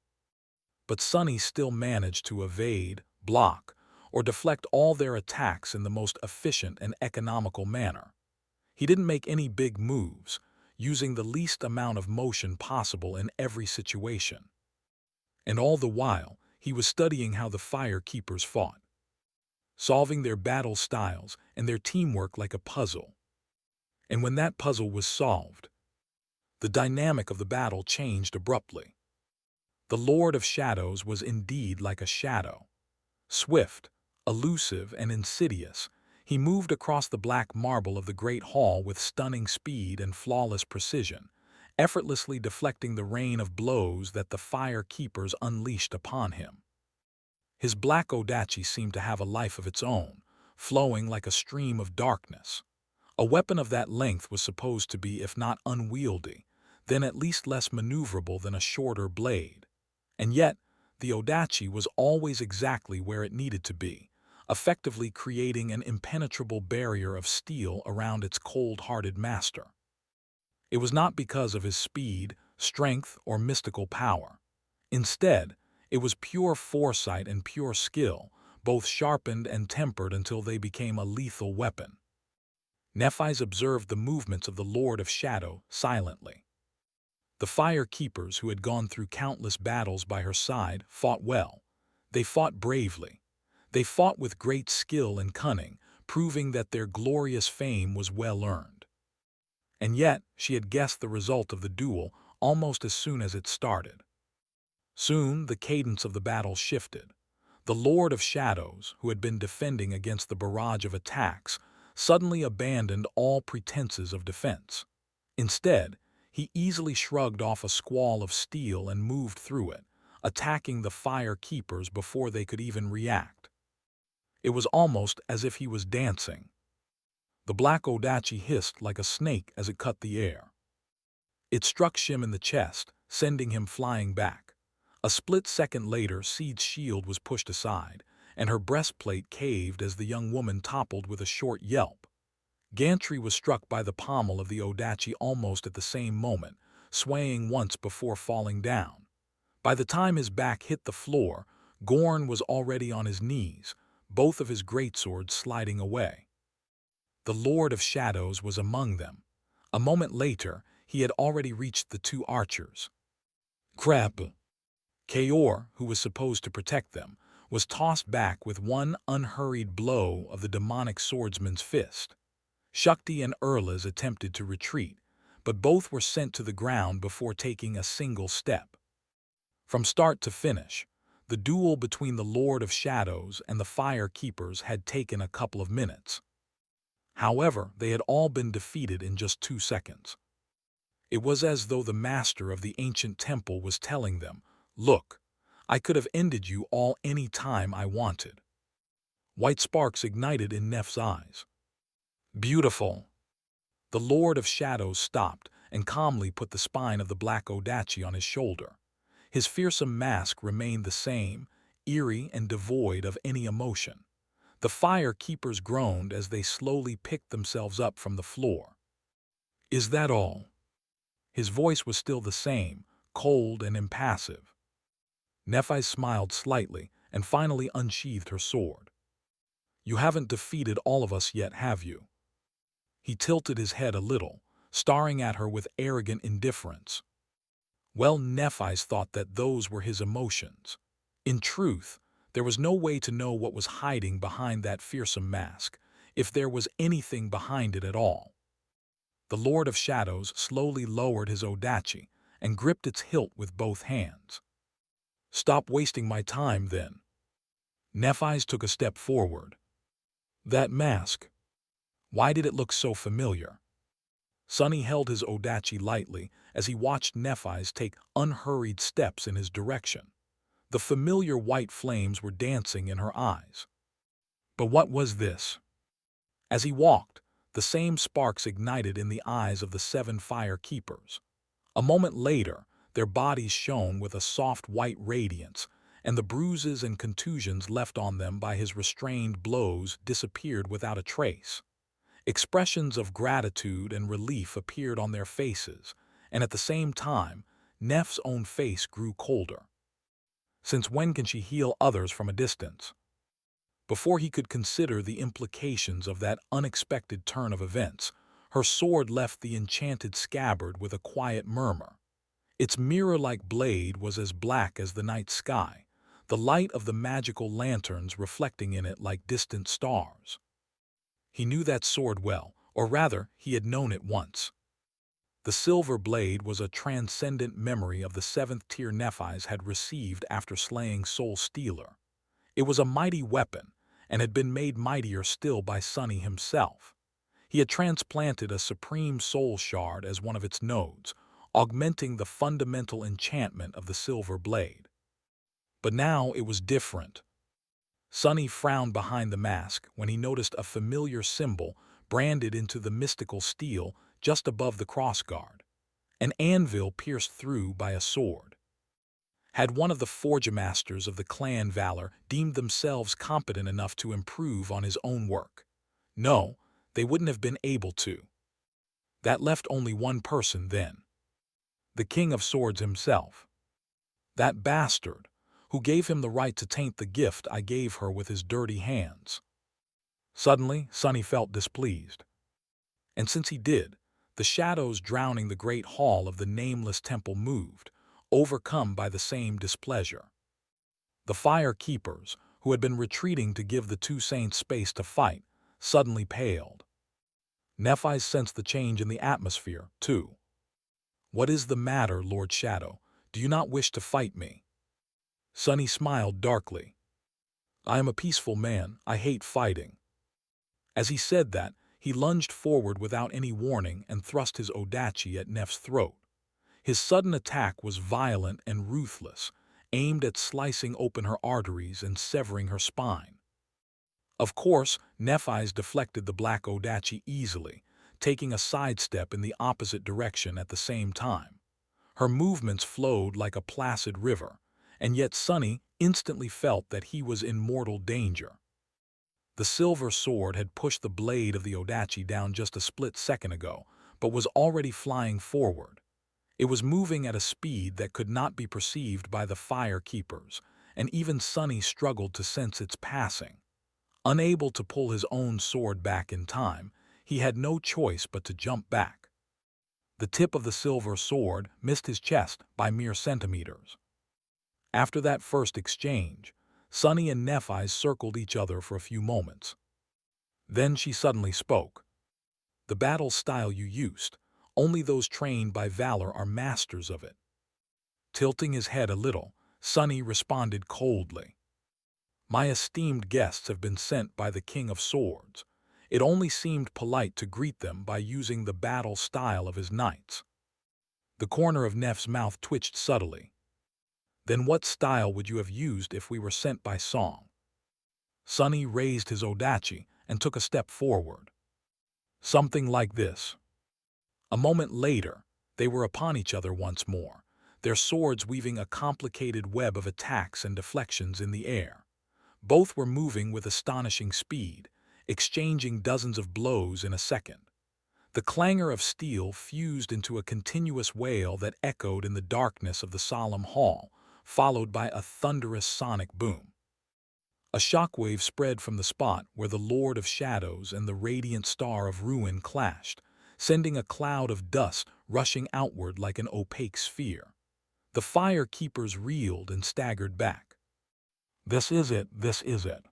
But Sunny still managed to evade, block, or deflect all their attacks in the most efficient and economical manner. He didn't make any big moves, using the least amount of motion possible in every situation. And all the while, he was studying how the fire keepers fought, solving their battle styles and their teamwork like a puzzle. And when that puzzle was solved, the dynamic of the battle changed abruptly. The Lord of Shadows was indeed like a shadow. Swift, elusive, and insidious, he moved across the black marble of the great hall with stunning speed and flawless precision, effortlessly deflecting the rain of blows that the fire keepers unleashed upon him. His black odachi seemed to have a life of its own, flowing like a stream of darkness. A weapon of that length was supposed to be, if not unwieldy, then at least less maneuverable than a shorter blade. And yet, the odachi was always exactly where it needed to be, effectively creating an impenetrable barrier of steel around its cold-hearted master. It was not because of his speed, strength, or mystical power. Instead, it was pure foresight and pure skill, both sharpened and tempered until they became a lethal weapon. Nephis observed the movements of the Lord of Shadow silently. The fire keepers, who had gone through countless battles by her side, fought well. They fought bravely. They fought with great skill and cunning, proving that their glorious fame was well earned. And yet, she had guessed the result of the duel almost as soon as it started. Soon, the cadence of the battle shifted. The Lord of Shadows, who had been defending against the barrage of attacks, suddenly abandoned all pretenses of defense. Instead, he easily shrugged off a squall of steel and moved through it, attacking the fire keepers before they could even react. It was almost as if he was dancing. The black odachi hissed like a snake as it cut the air. It struck Shim in the chest, sending him flying back. A split second later, Seed's shield was pushed aside, and her breastplate caved as the young woman toppled with a short yelp. Guiltythree was struck by the pommel of the odachi almost at the same moment, swaying once before falling down. By the time his back hit the floor, Gorn was already on his knees, both of his greatswords sliding away. The Lord of Shadows was among them. A moment later, he had already reached the 2 archers. Crap! Kaor, who was supposed to protect them, was tossed back with one unhurried blow of the demonic swordsman's fist. Shakti and Erlas attempted to retreat, but both were sent to the ground before taking a single step. From start to finish, the duel between the Lord of Shadows and the Fire Keepers had taken a couple of minutes. However, they had all been defeated in just 2 seconds. It was as though the master of the ancient temple was telling them, "Look, I could have ended you all any time I wanted." White sparks ignited in Neff's eyes. "Beautiful." The Lord of Shadows stopped and calmly put the spine of the black Odachi on his shoulder. His fearsome mask remained the same, eerie and devoid of any emotion. The fire keepers groaned as they slowly picked themselves up from the floor. "Is that all?" His voice was still the same, cold and impassive. Nephi smiled slightly and finally unsheathed her sword. "You haven't defeated all of us yet, have you?" He tilted his head a little, staring at her with arrogant indifference. Well, Nephi's thought that those were his emotions. In truth, there was no way to know what was hiding behind that fearsome mask, if there was anything behind it at all. The Lord of Shadows slowly lowered his Odachi and gripped its hilt with both hands. "Stop wasting my time, then." Nephi's took a step forward. "That mask. Why did it look so familiar?" Sunny held his Odachi lightly as he watched Nephi's take unhurried steps in his direction. The familiar white flames were dancing in her eyes. But what was this? As he walked, the same sparks ignited in the eyes of the 7 fire keepers. A moment later, their bodies shone with a soft white radiance, and the bruises and contusions left on them by his restrained blows disappeared without a trace. Expressions of gratitude and relief appeared on their faces, and at the same time, Neff's own face grew colder. Since when can she heal others from a distance? Before he could consider the implications of that unexpected turn of events, her sword left the enchanted scabbard with a quiet murmur. Its mirror-like blade was as black as the night sky, the light of the magical lanterns reflecting in it like distant stars. He knew that sword well, or rather, he had known it once. The silver blade was a transcendent memory of the 7th tier Nephis had received after slaying Soul Stealer. It was a mighty weapon, and had been made mightier still by Sunny himself. He had transplanted a supreme soul shard as one of its nodes, augmenting the fundamental enchantment of the silver blade. But now it was different. Sunny frowned behind the mask when he noticed a familiar symbol branded into the mystical steel just above the crossguard, an anvil pierced through by a sword. Had one of the forgemasters of the clan Valor deemed themselves competent enough to improve on his own work? No, they wouldn't have been able to. That left only one person then. The King of Swords himself. That bastard, who gave him the right to taint the gift I gave her with his dirty hands. Suddenly, Sunny felt displeased. And since he did, the shadows drowning the great hall of the nameless temple moved, overcome by the same displeasure. The fire keepers, who had been retreating to give the 2 saints space to fight, suddenly paled. Nephi sensed the change in the atmosphere, too. "What is the matter, Lord Shadow? Do you not wish to fight me?" Sunny smiled darkly. "I am a peaceful man. I hate fighting." As he said that, he lunged forward without any warning and thrust his Odachi at Neff's throat. His sudden attack was violent and ruthless, aimed at slicing open her arteries and severing her spine. Of course, Nephi's deflected the black Odachi easily, taking a sidestep in the opposite direction at the same time. Her movements flowed like a placid river, and yet Sunny instantly felt that he was in mortal danger. The silver sword had pushed the blade of the Odachi down just a split second ago, but was already flying forward. It was moving at a speed that could not be perceived by the fire keepers, and even Sunny struggled to sense its passing. Unable to pull his own sword back in time, he had no choice but to jump back. The tip of the silver sword missed his chest by mere centimeters. After that first exchange, Sunny and Nephi circled each other for a few moments. Then she suddenly spoke. "The battle style you used, only those trained by valor are masters of it." Tilting his head a little, Sunny responded coldly. "My esteemed guests have been sent by the King of Swords. It only seemed polite to greet them by using the battle style of his knights." The corner of Neff's mouth twitched subtly. Then what style would you have used if we were sent by song? Sunny raised his odachi and took a step forward. Something like this. A moment later, they were upon each other once more, their swords weaving a complicated web of attacks and deflections in the air. Both were moving with astonishing speed, exchanging dozens of blows in a second. The clangor of steel fused into a continuous wail that echoed in the darkness of the solemn hall, followed by a thunderous sonic boom. A shockwave spread from the spot where the Lord of Shadows and the radiant Star of Ruin clashed, sending a cloud of dust rushing outward like an opaque sphere. The fire keepers reeled and staggered back. This is it, this is it.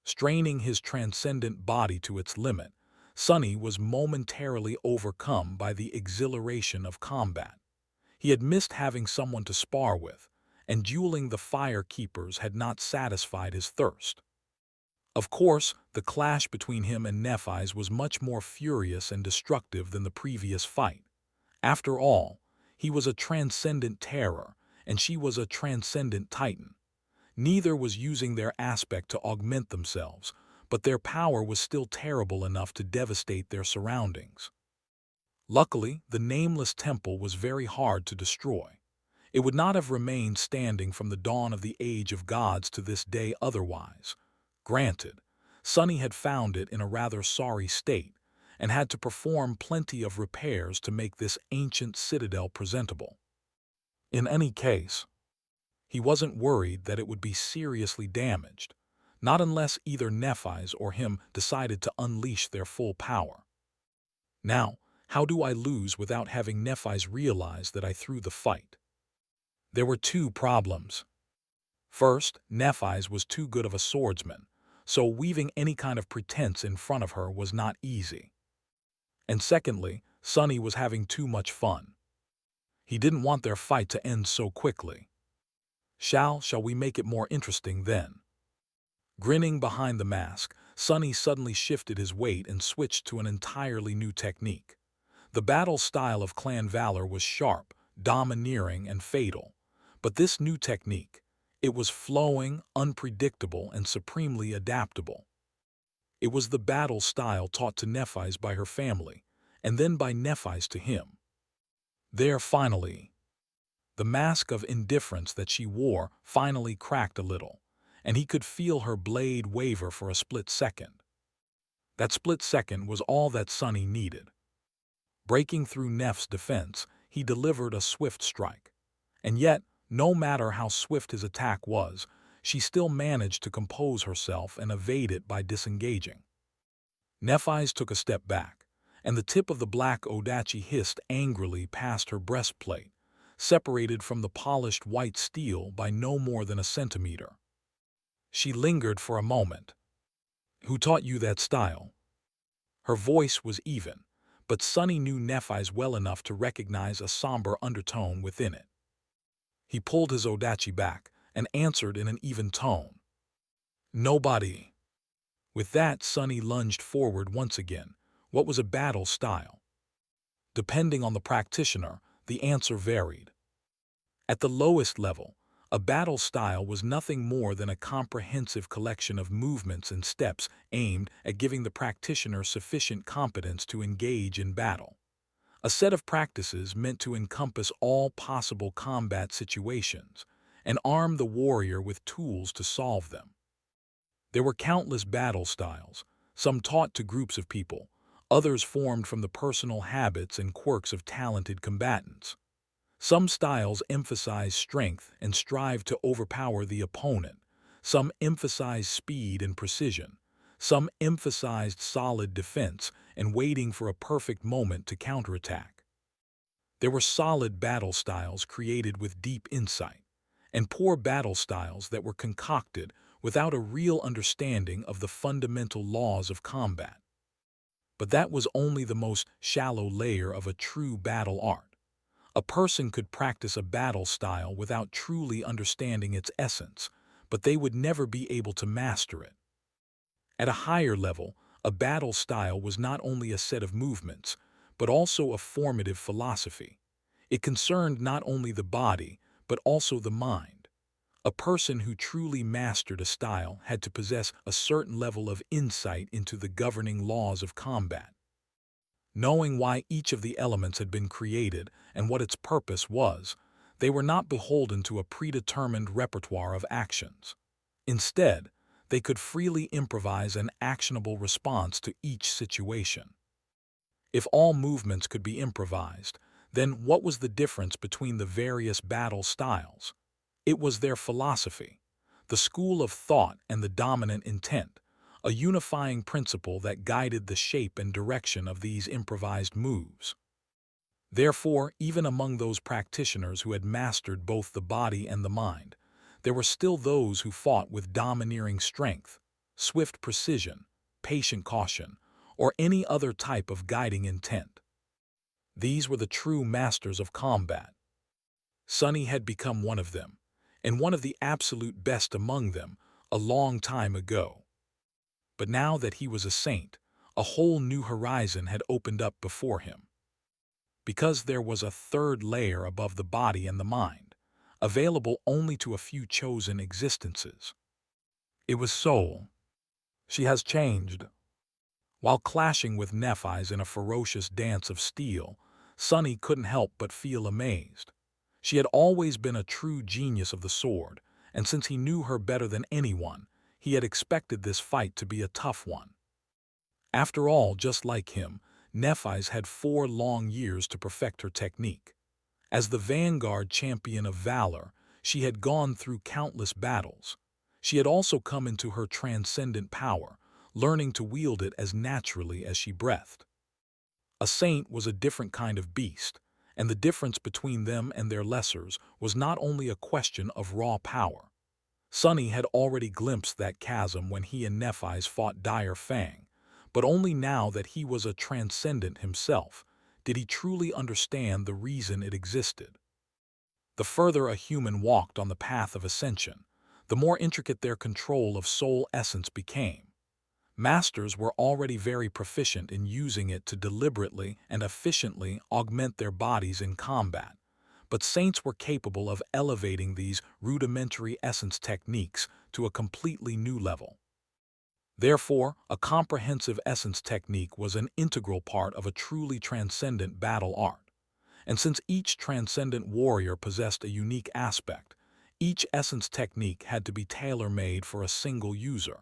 Straining his transcendent body to its limit, Sunny was momentarily overcome by the exhilaration of combat. He had missed having someone to spar with, and dueling the fire keepers had not satisfied his thirst. Of course, the clash between him and Nephi's was much more furious and destructive than the previous fight. After all, he was a transcendent terror, and she was a transcendent titan. Neither was using their aspect to augment themselves, but their power was still terrible enough to devastate their surroundings. Luckily, the nameless temple was very hard to destroy. It would not have remained standing from the dawn of the age of gods to this day otherwise. Granted, Sunny had found it in a rather sorry state, and had to perform plenty of repairs to make this ancient citadel presentable. In any case, he wasn't worried that it would be seriously damaged, not unless either Nephi's or him decided to unleash their full power. Now, how do I lose without having Nephi's realize that I threw the fight? There were two problems. First, Nephi's was too good of a swordsman, so weaving any kind of pretense in front of her was not easy. And secondly, Sunny was having too much fun. He didn't want their fight to end so quickly. Shall we make it more interesting then? Grinning behind the mask, Sunny suddenly shifted his weight and switched to an entirely new technique. The battle style of Clan Valor was sharp, domineering, and fatal. But this new technique, it was flowing, unpredictable, and supremely adaptable. It was the battle style taught to Nephi's by her family, and then by Nephi's to him. There finally, the mask of indifference that she wore finally cracked a little, and he could feel her blade waver for a split second. That split second was all that Sunny needed. Breaking through Neff's defense, he delivered a swift strike. And yet, no matter how swift his attack was, she still managed to compose herself and evade it by disengaging. Nephi's took a step back, and the tip of the black odachi hissed angrily past her breastplate, separated from the polished white steel by no more than a centimeter. She lingered for a moment. Who taught you that style? Her voice was even, but Sunny knew Nephi's well enough to recognize a somber undertone within it. He pulled his odachi back and answered in an even tone. Nobody. With that, Sunny lunged forward once again. What was a battle style? Depending on the practitioner, the answer varied. At the lowest level, a battle style was nothing more than a comprehensive collection of movements and steps aimed at giving the practitioner sufficient competence to engage in battle. A set of practices meant to encompass all possible combat situations and arm the warrior with tools to solve them. There were countless battle styles, some taught to groups of people, others formed from the personal habits and quirks of talented combatants. Some styles emphasized strength and strived to overpower the opponent. Some emphasized speed and precision. Some emphasized solid defense and waiting for a perfect moment to counterattack. There were solid battle styles created with deep insight, and poor battle styles that were concocted without a real understanding of the fundamental laws of combat. But that was only the most shallow layer of a true battle art. A person could practice a battle style without truly understanding its essence, but they would never be able to master it. At a higher level, a battle style was not only a set of movements, but also a formative philosophy. It concerned not only the body, but also the mind. A person who truly mastered a style had to possess a certain level of insight into the governing laws of combat. Knowing why each of the elements had been created and what its purpose was, they were not beholden to a predetermined repertoire of actions. Instead, they could freely improvise an actionable response to each situation. If all movements could be improvised, then what was the difference between the various battle styles? It was their philosophy, the school of thought and the dominant intent, a unifying principle that guided the shape and direction of these improvised moves. Therefore, even among those practitioners who had mastered both the body and the mind, there were still those who fought with domineering strength, swift precision, patient caution, or any other type of guiding intent. These were the true masters of combat. Sonny had become one of them, and one of the absolute best among them, a long time ago. But now that he was a saint, a whole new horizon had opened up before him. Because there was a third layer above the body and the mind, available only to a few chosen existences. It was Soul. She has changed. While clashing with Nephis in a ferocious dance of steel, Sonny couldn't help but feel amazed. She had always been a true genius of the sword, and since he knew her better than anyone, he had expected this fight to be a tough one. After all, just like him, Nephis had 4 long years to perfect her technique. As the vanguard champion of valor, she had gone through countless battles. She had also come into her transcendent power, learning to wield it as naturally as she breathed. A saint was a different kind of beast, and the difference between them and their lessers was not only a question of raw power. Sonny had already glimpsed that chasm when he and Nephis fought Dire Fang, but only now that he was a transcendent himself did he truly understand the reason it existed. The further a human walked on the path of ascension, the more intricate their control of soul essence became. Masters were already very proficient in using it to deliberately and efficiently augment their bodies in combat, but saints were capable of elevating these rudimentary essence techniques to a completely new level. Therefore, a comprehensive essence technique was an integral part of a truly transcendent battle art. And since each transcendent warrior possessed a unique aspect, each essence technique had to be tailor-made for a single user.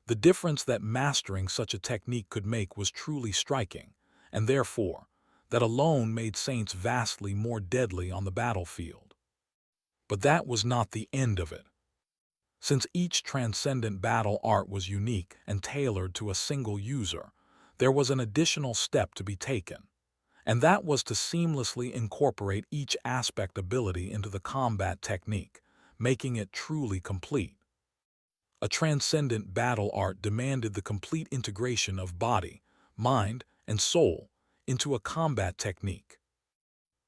The difference that mastering such a technique could make was truly striking, and therefore, that alone made saints vastly more deadly on the battlefield. But that was not the end of it. Since each transcendent battle art was unique and tailored to a single user, there was an additional step to be taken, and that was to seamlessly incorporate each aspect ability into the combat technique, making it truly complete. A transcendent battle art demanded the complete integration of body, mind, and soul into a combat technique.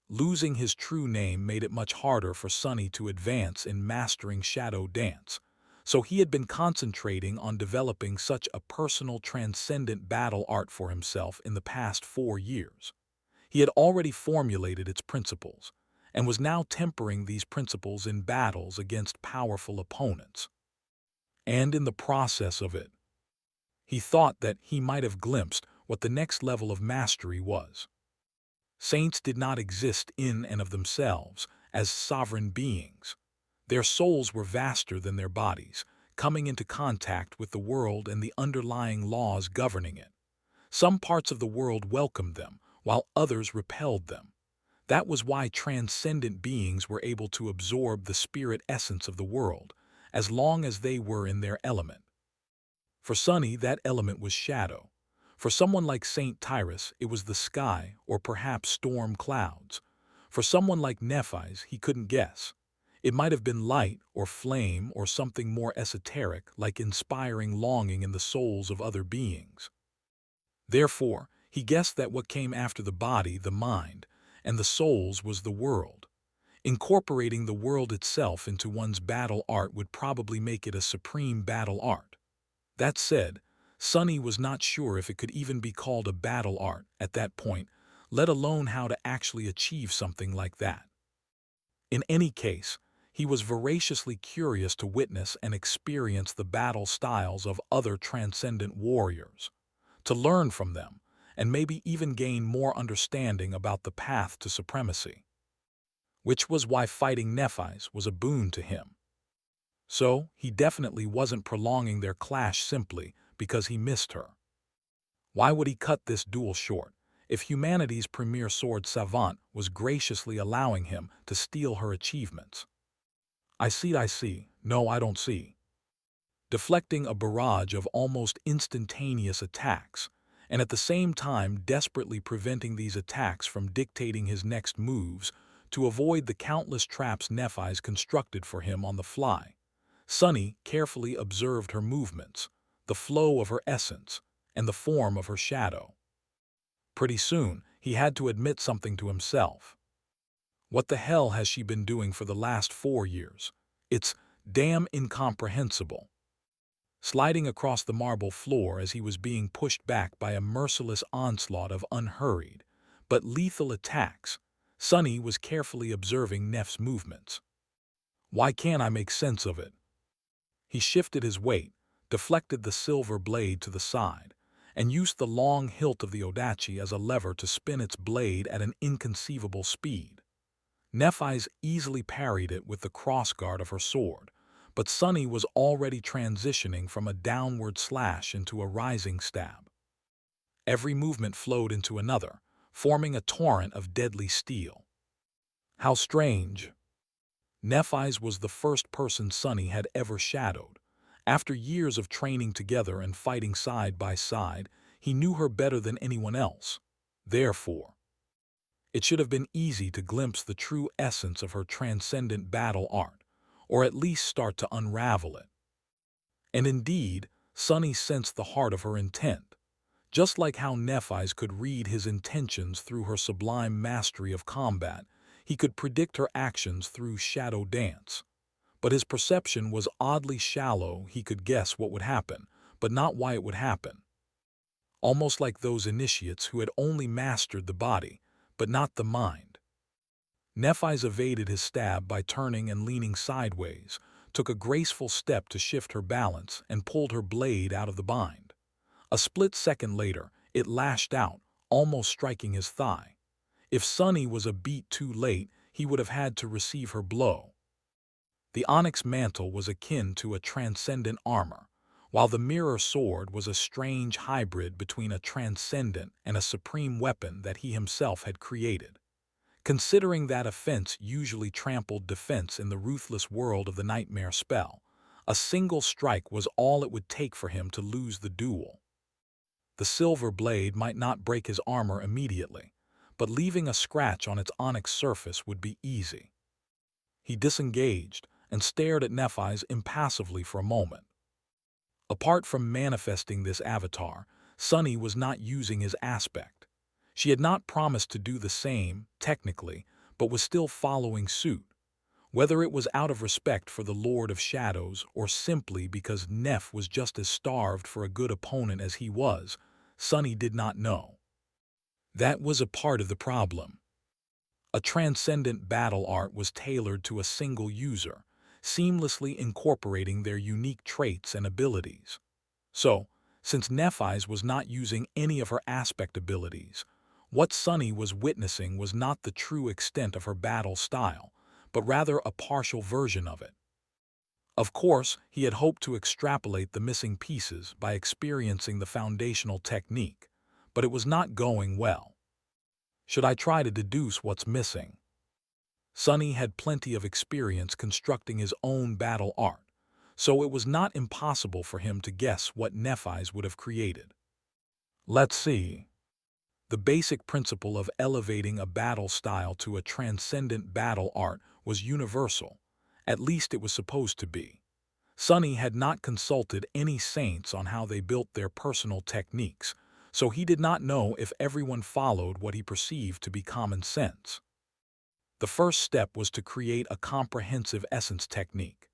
Losing his true name made it much harder for Sonny to advance in mastering shadow dance, so he had been concentrating on developing such a personal transcendent battle art for himself in the past 4 years. He had already formulated its principles, and was now tempering these principles in battles against powerful opponents. And in the process of it, he thought that he might have glimpsed what the next level of mastery was. Saints did not exist in and of themselves as sovereign beings. Their souls were vaster than their bodies, coming into contact with the world and the underlying laws governing it. Some parts of the world welcomed them, while others repelled them. That was why transcendent beings were able to absorb the spirit essence of the world, as long as they were in their element. For Sonny, that element was shadow. For someone like Saint Tyrus, it was the sky, or perhaps storm clouds. For someone like Nephis, he couldn't guess. It might have been light, or flame, or something more esoteric, like inspiring longing in the souls of other beings. Therefore, he guessed that what came after the body, the mind, and the souls was the world. Incorporating the world itself into one's battle art would probably make it a supreme battle art. That said, Sonny was not sure if it could even be called a battle art at that point, let alone how to actually achieve something like that. In any case, he was voraciously curious to witness and experience the battle styles of other transcendent warriors, to learn from them, and maybe even gain more understanding about the path to supremacy. Which was why fighting Nephis was a boon to him. So, he definitely wasn't prolonging their clash simply because he missed her. Why would he cut this duel short, if humanity's premier sword savant was graciously allowing him to steal her achievements? I see, no I don't see. Deflecting a barrage of almost instantaneous attacks, and at the same time desperately preventing these attacks from dictating his next moves to avoid the countless traps Nephis constructed for him on the fly. Sunny carefully observed her movements, the flow of her essence, and the form of her shadow. Pretty soon, he had to admit something to himself. What the hell has she been doing for the last 4 years? It's damn incomprehensible. Sliding across the marble floor as he was being pushed back by a merciless onslaught of unhurried, but lethal attacks, Sunny was carefully observing Neff's movements. Why can't I make sense of it? He shifted his weight, deflected the silver blade to the side, and used the long hilt of the Odachi as a lever to spin its blade at an inconceivable speed. Nephis easily parried it with the crossguard of her sword, but Sunny was already transitioning from a downward slash into a rising stab. Every movement flowed into another, forming a torrent of deadly steel. How strange! Nephis was the first person Sunny had ever shadowed. After years of training together and fighting side by side, he knew her better than anyone else. Therefore, it should have been easy to glimpse the true essence of her transcendent battle art, or at least start to unravel it. And indeed, Sunny sensed the heart of her intent, just like how Nephis could read his intentions through her sublime mastery of combat. He could predict her actions through shadow dance. But his perception was oddly shallow. He could guess what would happen, but not why it would happen. Almost like those initiates who had only mastered the body, but not the mind. Nephis evaded his stab by turning and leaning sideways, took a graceful step to shift her balance, and pulled her blade out of the bind. A split second later, it lashed out, almost striking his thigh. If Sunny was a beat too late, he would have had to receive her blow. The onyx mantle was akin to a transcendent armor, while the mirror sword was a strange hybrid between a transcendent and a supreme weapon that he himself had created. Considering that offense usually trampled defense in the ruthless world of the nightmare spell, a single strike was all it would take for him to lose the duel. The silver blade might not break his armor immediately, but leaving a scratch on its onyx surface would be easy. He disengaged and stared at Nephis impassively for a moment. Apart from manifesting this avatar, Sunny was not using his aspect. She had not promised to do the same, technically, but was still following suit. Whether it was out of respect for the Lord of Shadows or simply because Neph was just as starved for a good opponent as he was, Sunny did not know. That was a part of the problem. A transcendent battle art was tailored to a single user, seamlessly incorporating their unique traits and abilities. So, since Nephis was not using any of her aspect abilities, what Sunny was witnessing was not the true extent of her battle style, but rather a partial version of it. Of course, he had hoped to extrapolate the missing pieces by experiencing the foundational technique, but it was not going well. Should I try to deduce what's missing? Sunny had plenty of experience constructing his own battle art, so it was not impossible for him to guess what Nephis would have created. Let's see. The basic principle of elevating a battle style to a transcendent battle art was universal, at least it was supposed to be. Sunny had not consulted any saints on how they built their personal techniques, so he did not know if everyone followed what he perceived to be common sense. The first step was to create a comprehensive essence technique.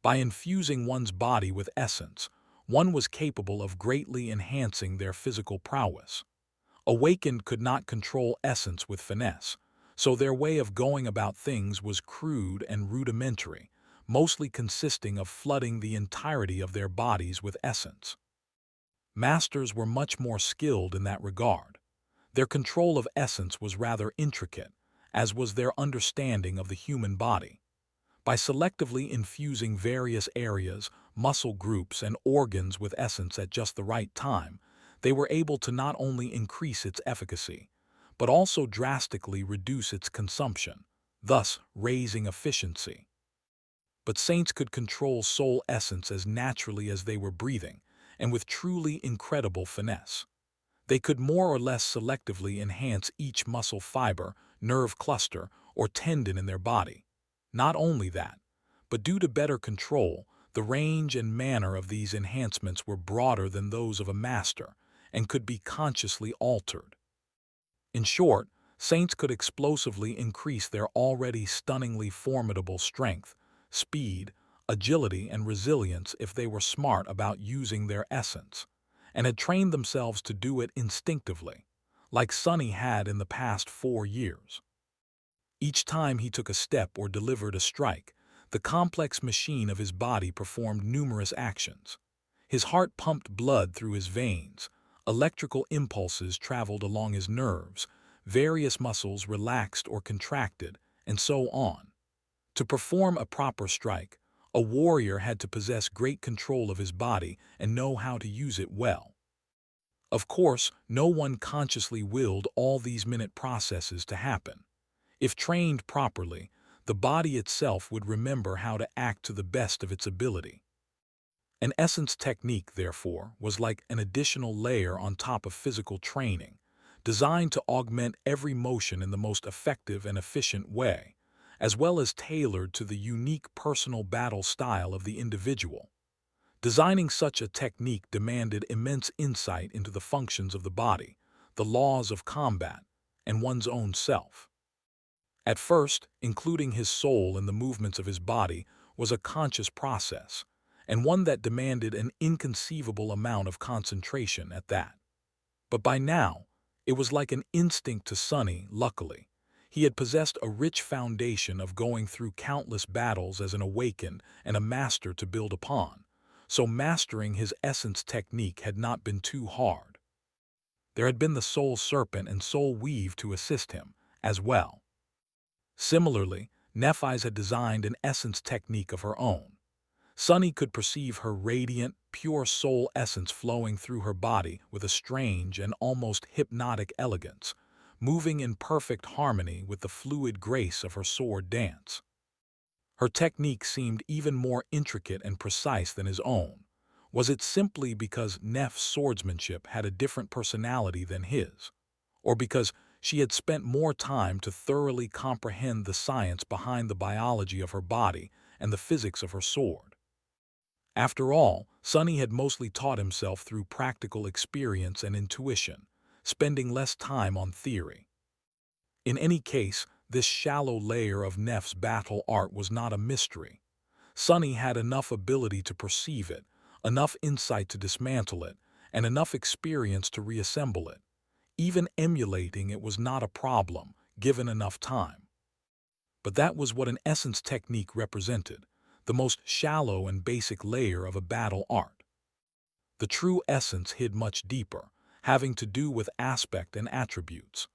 By infusing one's body with essence, one was capable of greatly enhancing their physical prowess. Awakened could not control essence with finesse, so their way of going about things was crude and rudimentary, mostly consisting of flooding the entirety of their bodies with essence. Masters were much more skilled in that regard. Their control of essence was rather intricate, as was their understanding of the human body. By selectively infusing various areas, muscle groups, and organs with essence at just the right time, they were able to not only increase its efficacy, but also drastically reduce its consumption, thus raising efficiency. But saints could control soul essence as naturally as they were breathing, and with truly incredible finesse. They could more or less selectively enhance each muscle fiber, nerve cluster, or tendon in their body. Not only that, but due to better control, the range and manner of these enhancements were broader than those of a master and could be consciously altered. In short, saints could explosively increase their already stunningly formidable strength, speed, agility, and resilience if they were smart about using their essence, and had trained themselves to do it instinctively, like Sonny had in the past 4 years. Each time he took a step or delivered a strike, the complex machine of his body performed numerous actions. His heart pumped blood through his veins, electrical impulses traveled along his nerves, various muscles relaxed or contracted, and so on. To perform a proper strike, a warrior had to possess great control of his body and know how to use it well. Of course, no one consciously willed all these minute processes to happen. If trained properly, the body itself would remember how to act to the best of its ability. An essence technique, therefore, was like an additional layer on top of physical training, designed to augment every motion in the most effective and efficient way, as well as tailored to the unique personal battle style of the individual. Designing such a technique demanded immense insight into the functions of the body, the laws of combat, and one's own self. At first, including his soul in the movements of his body was a conscious process, and one that demanded an inconceivable amount of concentration at that. But by now, it was like an instinct to Sonny, luckily. He had possessed a rich foundation of going through countless battles as an awakened and a master to build upon, so mastering his essence technique had not been too hard. There had been the soul serpent and soul weave to assist him, as well. Similarly, Nephi's had designed an essence technique of her own. Sonny could perceive her radiant, pure soul essence flowing through her body with a strange and almost hypnotic elegance, moving in perfect harmony with the fluid grace of her sword dance. Her technique seemed even more intricate and precise than his own. Was it simply because Neph's swordsmanship had a different personality than his? Or because she had spent more time to thoroughly comprehend the science behind the biology of her body and the physics of her sword? After all, Sonny had mostly taught himself through practical experience and intuition, spending less time on theory. In any case, this shallow layer of Neph's battle art was not a mystery. Sonny had enough ability to perceive it, enough insight to dismantle it, and enough experience to reassemble it. Even emulating it was not a problem, given enough time. But that was what an essence technique represented, the most shallow and basic layer of a battle art. The true essence hid much deeper, having to do with aspect and attributes.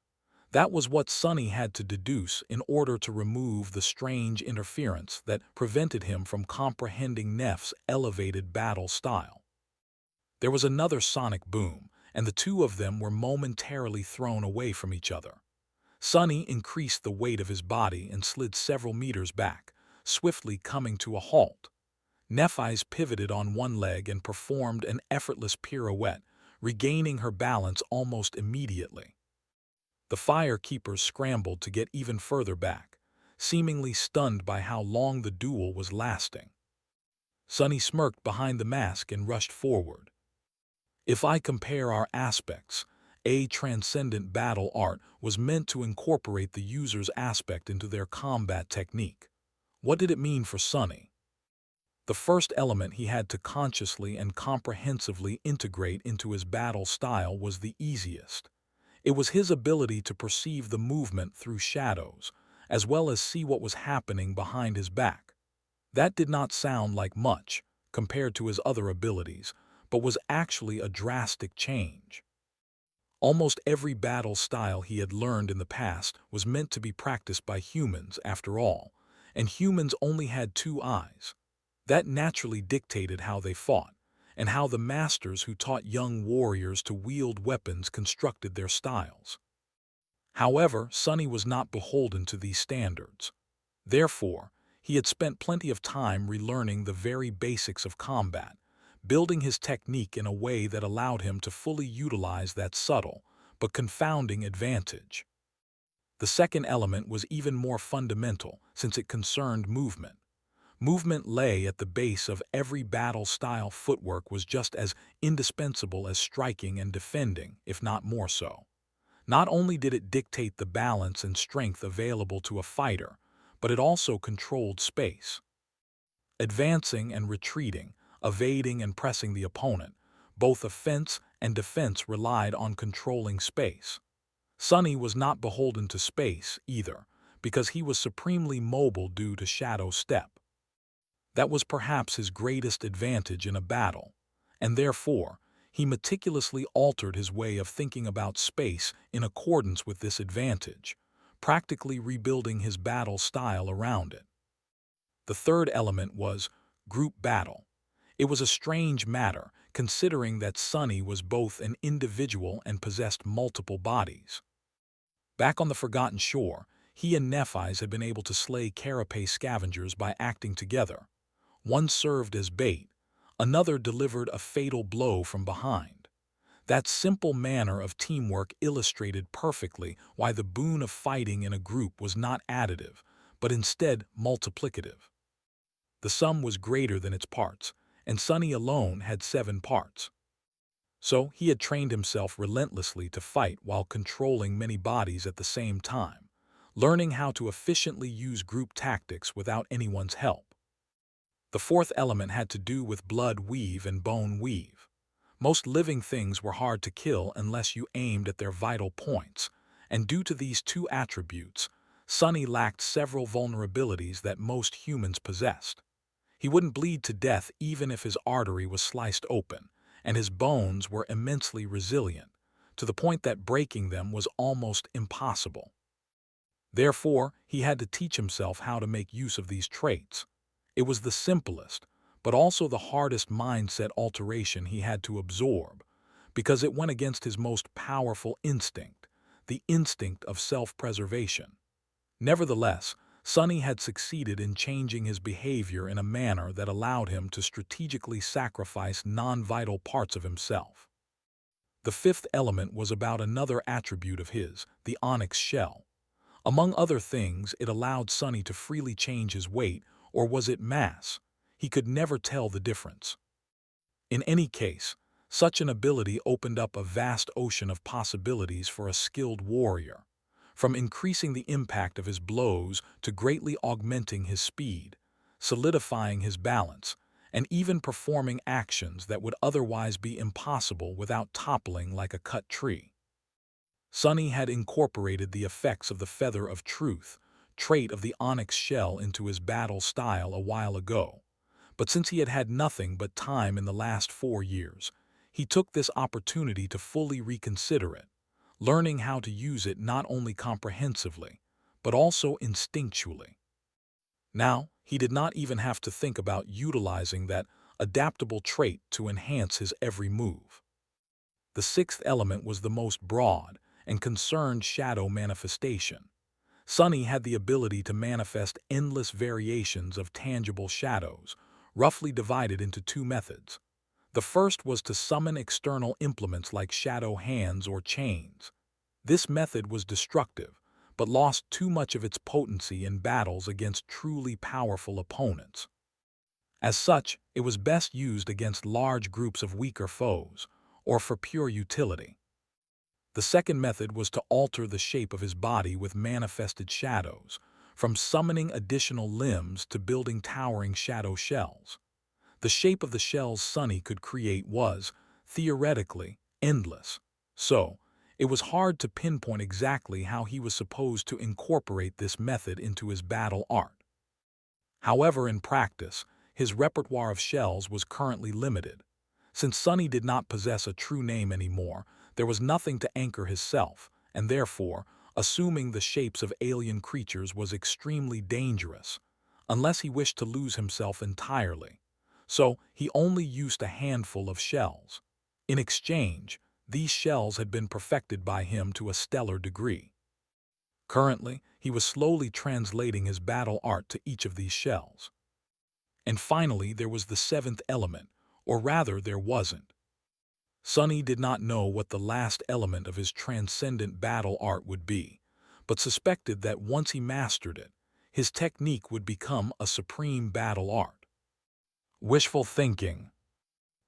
That was what Sonny had to deduce in order to remove the strange interference that prevented him from comprehending Neph's elevated battle style. There was another sonic boom, and the two of them were momentarily thrown away from each other. Sonny increased the weight of his body and slid several meters back, swiftly coming to a halt. Nephi's pivoted on one leg and performed an effortless pirouette, regaining her balance almost immediately. The fire keepers scrambled to get even further back, seemingly stunned by how long the duel was lasting. Sonny smirked behind the mask and rushed forward. If I compare our aspects, a transcendent battle art was meant to incorporate the user's aspect into their combat technique. What did it mean for Sonny? The first element he had to consciously and comprehensively integrate into his battle style was the easiest. It was his ability to perceive the movement through shadows, as well as see what was happening behind his back. That did not sound like much compared to his other abilities, but was actually a drastic change. Almost every battle style he had learned in the past was meant to be practiced by humans, after all, and humans only had two eyes. That naturally dictated how they fought, and how the masters who taught young warriors to wield weapons constructed their styles. However, Sonny was not beholden to these standards. Therefore, he had spent plenty of time relearning the very basics of combat, building his technique in a way that allowed him to fully utilize that subtle but confounding advantage. The second element was even more fundamental since it concerned movement. Movement lay at the base of every battle-style. Footwork was just as indispensable as striking and defending, if not more so. Not only did it dictate the balance and strength available to a fighter, but it also controlled space. Advancing and retreating, evading and pressing the opponent, both offense and defense relied on controlling space. Sonny was not beholden to space, either, because he was supremely mobile due to Shadow Step. That was perhaps his greatest advantage in a battle, and therefore, he meticulously altered his way of thinking about space in accordance with this advantage, practically rebuilding his battle style around it. The third element was group battle. It was a strange matter, considering that Sonny was both an individual and possessed multiple bodies. Back on the Forgotten Shore, he and Nephi's had been able to slay carapace scavengers by acting together. One served as bait, another delivered a fatal blow from behind. That simple manner of teamwork illustrated perfectly why the boon of fighting in a group was not additive, but instead multiplicative. The sum was greater than its parts, and Sonny alone had 7 parts. So he had trained himself relentlessly to fight while controlling many bodies at the same time, learning how to efficiently use group tactics without anyone's help. The fourth element had to do with blood weave and bone weave. Most living things were hard to kill unless you aimed at their vital points, and due to these two attributes, Sonny lacked several vulnerabilities that most humans possessed. He wouldn't bleed to death even if his artery was sliced open, and his bones were immensely resilient, to the point that breaking them was almost impossible. Therefore, he had to teach himself how to make use of these traits. It was the simplest, but also the hardest mindset alteration he had to absorb, because it went against his most powerful instinct, the instinct of self-preservation. Nevertheless, Sonny had succeeded in changing his behavior in a manner that allowed him to strategically sacrifice non-vital parts of himself. The fifth element was about another attribute of his, the onyx shell. Among other things, it allowed Sonny to freely change his weight, or was it mass? He could never tell the difference. In any case, such an ability opened up a vast ocean of possibilities for a skilled warrior, from increasing the impact of his blows to greatly augmenting his speed, solidifying his balance, and even performing actions that would otherwise be impossible without toppling like a cut tree. Sonny had incorporated the effects of the Feather of Truth, trait of the onyx shell, into his battle style a while ago, but since he had had nothing but time in the last 4 years, he took this opportunity to fully reconsider it, learning how to use it not only comprehensively, but also instinctually. Now, he did not even have to think about utilizing that adaptable trait to enhance his every move. The sixth element was the most broad and concerned shadow manifestation. Sonny had the ability to manifest endless variations of tangible shadows, roughly divided into 2 methods. The first was to summon external implements like shadow hands or chains. This method was destructive, but lost too much of its potency in battles against truly powerful opponents. As such, it was best used against large groups of weaker foes, or for pure utility. The second method was to alter the shape of his body with manifested shadows, from summoning additional limbs to building towering shadow shells. The shape of the shells Sonny could create was, theoretically, endless. So, It was hard to pinpoint exactly how he was supposed to incorporate this method into his battle art. However, in practice, his repertoire of shells was currently limited. Since Sonny did not possess a true name anymore, there was nothing to anchor his self, and therefore, assuming the shapes of alien creatures was extremely dangerous, unless he wished to lose himself entirely. So he only used a handful of shells. In exchange, these shells had been perfected by him to a stellar degree. Currently, he was slowly translating his battle art to each of these shells. And finally, there was the seventh element, or rather, there wasn't. Sonny did not know what the last element of his transcendent battle art would be, but suspected that once he mastered it, his technique would become a supreme battle art. Wishful thinking.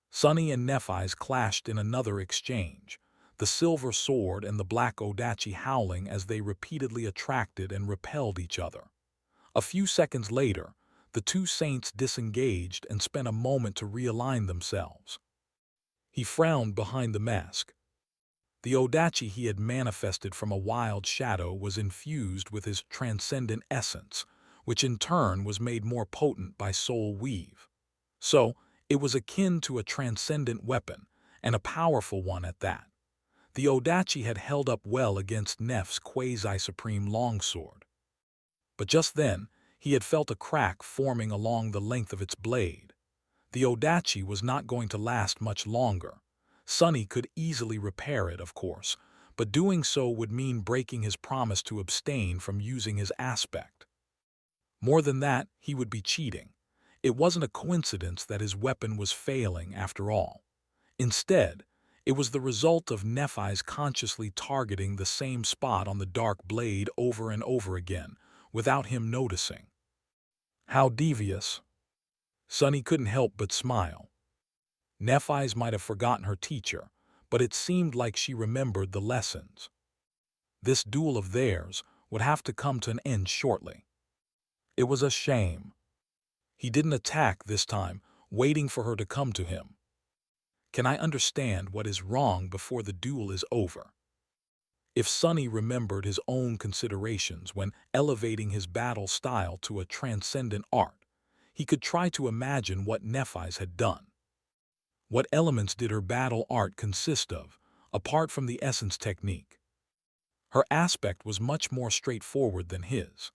Sonny and Nephis clashed in another exchange, the silver sword and the black Odachi howling as they repeatedly attracted and repelled each other. A few seconds later, the two saints disengaged and spent a moment to realign themselves. He frowned behind the mask. The Odachi he had manifested from a wild shadow was infused with his transcendent essence, which in turn was made more potent by soul weave. So, it was akin to a transcendent weapon, and a powerful one at that. The Odachi had held up well against Neph's quasi-supreme longsword. But just then, he had felt a crack forming along the length of its blade. The Odachi was not going to last much longer. Sonny could easily repair it, of course, but doing so would mean breaking his promise to abstain from using his aspect. More than that, he would be cheating. It wasn't a coincidence that his weapon was failing after all. Instead, it was the result of Nephis consciously targeting the same spot on the dark blade over and over again, without him noticing. How devious. Sonny couldn't help but smile. Nephis might have forgotten her teacher, but it seemed like she remembered the lessons. This duel of theirs would have to come to an end shortly. It was a shame. He didn't attack this time, waiting for her to come to him. Can I understand what is wrong before the duel is over? If Sonny remembered his own considerations when elevating his battle style to a transcendent art, he could try to imagine what Nephis had done. What elements did her battle art consist of, apart from the essence technique? Her aspect was much more straightforward than his.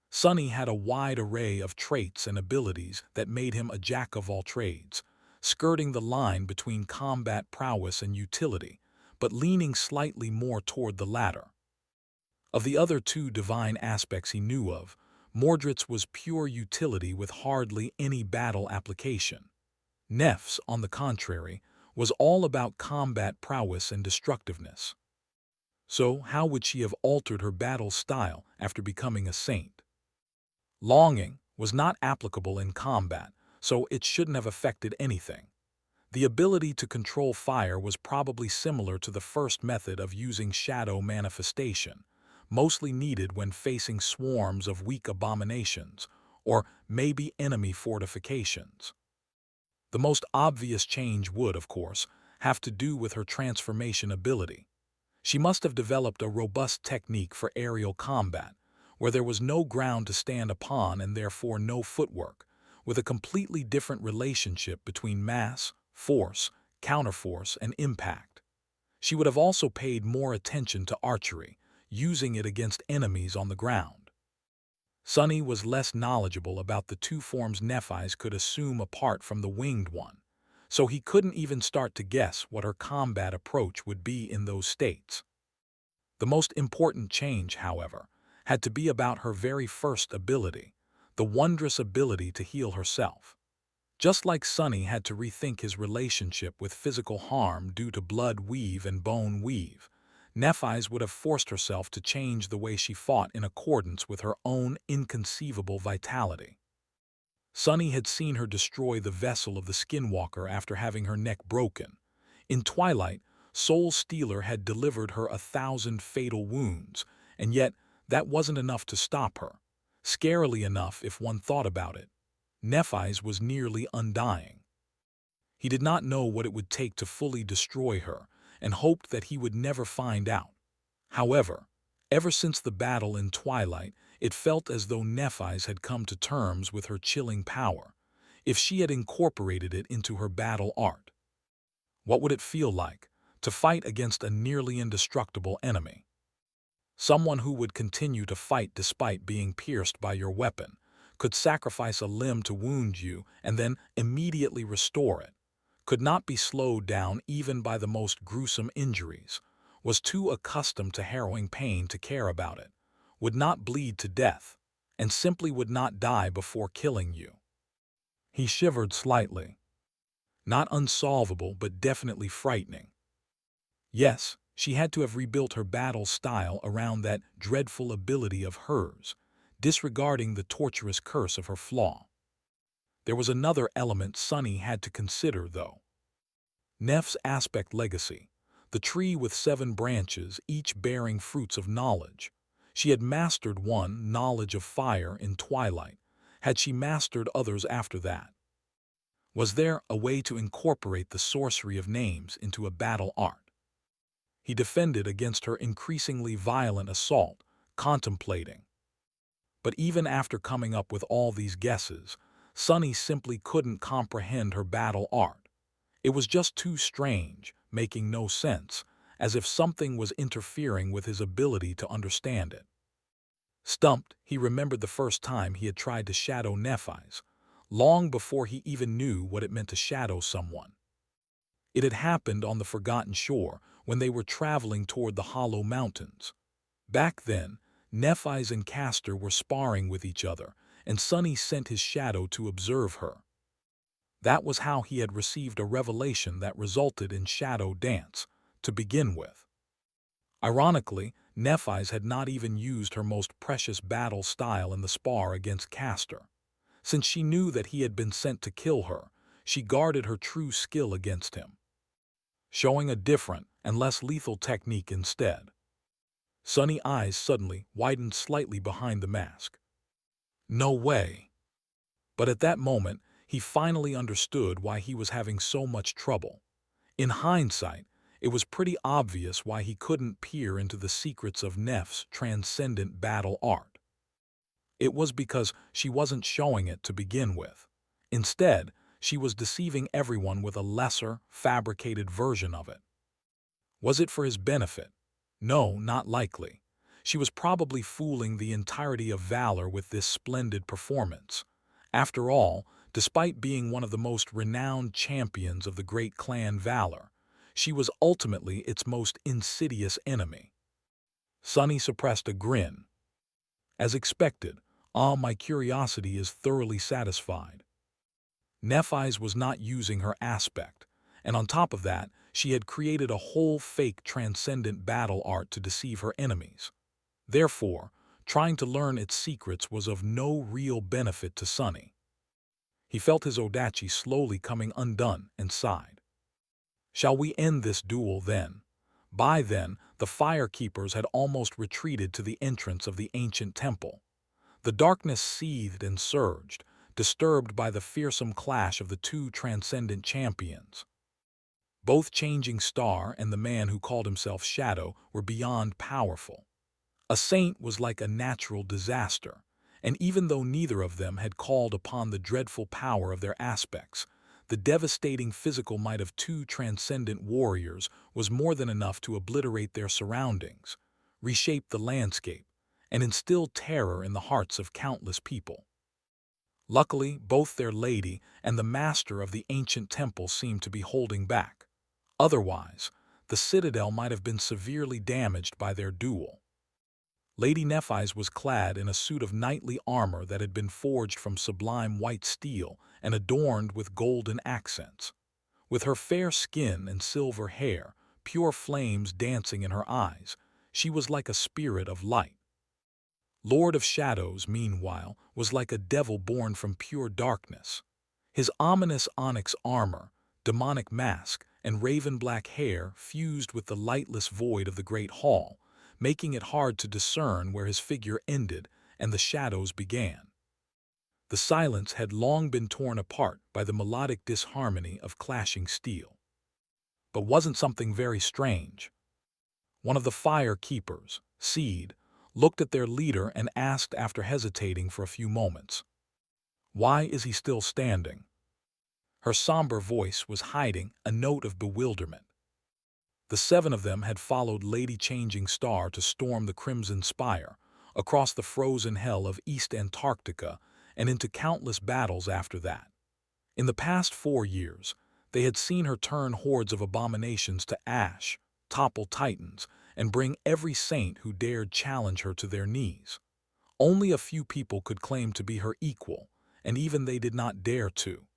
Sonny had a wide array of traits and abilities that made him a jack of all trades, skirting the line between combat prowess and utility, but leaning slightly more toward the latter. Of the other two divine aspects he knew of, Mordred's was pure utility with hardly any battle application. Neph's, on the contrary, was all about combat prowess and destructiveness. So how would she have altered her battle style after becoming a saint? Longing was not applicable in combat, so it shouldn't have affected anything. The ability to control fire was probably similar to the first method of using shadow manifestation, mostly needed when facing swarms of weak abominations, or maybe enemy fortifications. The most obvious change would, of course, have to do with her transformation ability. She must have developed a robust technique for aerial combat, where there was no ground to stand upon and therefore no footwork, with a completely different relationship between mass, force, counterforce, and impact. She would have also paid more attention to archery, using it against enemies on the ground. Sonny was less knowledgeable about the two forms Nephis could assume apart from the winged one, so he couldn't even start to guess what her combat approach would be in those states. The most important change, however, had to be about her very first ability, the wondrous ability to heal herself. Just like Sonny had to rethink his relationship with physical harm due to blood weave and bone weave, Nephis would have forced herself to change the way she fought in accordance with her own inconceivable vitality. Sonny had seen her destroy the vessel of the Skinwalker after having her neck broken. In Twilight, Soul Stealer had delivered her 1,000 fatal wounds, and yet that wasn't enough to stop her. Scarily enough if one thought about it. Nephis was nearly undying. He did not know what it would take to fully destroy her, and hoped that he would never find out. However, ever since the battle in Twilight, it felt as though Nephis had come to terms with her chilling power. If she had incorporated it into her battle art, what would it feel like to fight against a nearly indestructible enemy? Someone who would continue to fight despite being pierced by your weapon, could sacrifice a limb to wound you and then immediately restore it, could not be slowed down even by the most gruesome injuries, was too accustomed to harrowing pain to care about it, would not bleed to death, and simply would not die before killing you. He shivered slightly. Not unsolvable, but definitely frightening. Yes, she had to have rebuilt her battle style around that dreadful ability of hers, disregarding the torturous curse of her flaw. There was another element Sunny had to consider, though. Neff's aspect legacy, the tree with 7 branches, each bearing fruits of knowledge. She had mastered one, knowledge of fire, in Twilight. Had she mastered others after that? Was there a way to incorporate the sorcery of names into a battle art? He defended against her increasingly violent assault, contemplating. But even after coming up with all these guesses, Sunny simply couldn't comprehend her battle art. It was just too strange, making no sense, as if something was interfering with his ability to understand it. Stumped, he remembered the first time he had tried to shadow Nephis, long before he even knew what it meant to shadow someone. It had happened on the Forgotten Shore when they were traveling toward the Hollow Mountains. Back then, Nephis and Castor were sparring with each other, and Sunny sent his shadow to observe her. That was how he had received a revelation that resulted in Shadow Dance, to begin with. Ironically, Nephis had not even used her most precious battle style in the spar against Castor. Since she knew that he had been sent to kill her, she guarded her true skill against him, showing a different and less lethal technique instead. Sunny's eyes suddenly widened slightly behind the mask. No way. But at that moment, he finally understood why he was having so much trouble. In hindsight, it was pretty obvious why he couldn't peer into the secrets of Neff's transcendent battle art. It was because she wasn't showing it to begin with. Instead, she was deceiving everyone with a lesser, fabricated version of it. Was it for his benefit? No, not likely. She was probably fooling the entirety of Valor with this splendid performance. After all, despite being one of the most renowned champions of the great clan Valor, she was ultimately its most insidious enemy. Sunny suppressed a grin. As expected, my curiosity is thoroughly satisfied. Nephis was not using her aspect, and on top of that, she had created a whole fake transcendent battle art to deceive her enemies. Therefore, trying to learn its secrets was of no real benefit to Sunny. He felt his Odachi slowly coming undone and sighed. Shall we end this duel then? By then, the firekeepers had almost retreated to the entrance of the ancient temple. The darkness seethed and surged, disturbed by the fearsome clash of the two transcendent champions. Both Changing Star and the man who called himself Shadow were beyond powerful. A saint was like a natural disaster, and even though neither of them had called upon the dreadful power of their aspects, the devastating physical might of two transcendent warriors was more than enough to obliterate their surroundings, reshape the landscape, and instill terror in the hearts of countless people. Luckily, both their lady and the master of the ancient temple seemed to be holding back. Otherwise, the citadel might have been severely damaged by their duel. Lady Nephis was clad in a suit of knightly armor that had been forged from sublime white steel and adorned with golden accents. With her fair skin and silver hair, pure flames dancing in her eyes, she was like a spirit of light. Lord of Shadows, meanwhile, was like a devil born from pure darkness. His ominous onyx armor, demonic mask, and raven-black hair fused with the lightless void of the great hall, making it hard to discern where his figure ended and the shadows began. The silence had long been torn apart by the melodic disharmony of clashing steel. but wasn't something very strange. One of the fire keepers, Seed, looked at their leader and asked after hesitating for a few moments, "Why is he still standing?" Her somber voice was hiding a note of bewilderment. The 7 of them had followed Lady Changing Star to storm the Crimson Spire, across the frozen hell of East Antarctica, and into countless battles after that. In the past 4 years, they had seen her turn hordes of abominations to ash, topple titans, and bring every saint who dared challenge her to their knees. Only a few people could claim to be her equal, and even they did not dare to.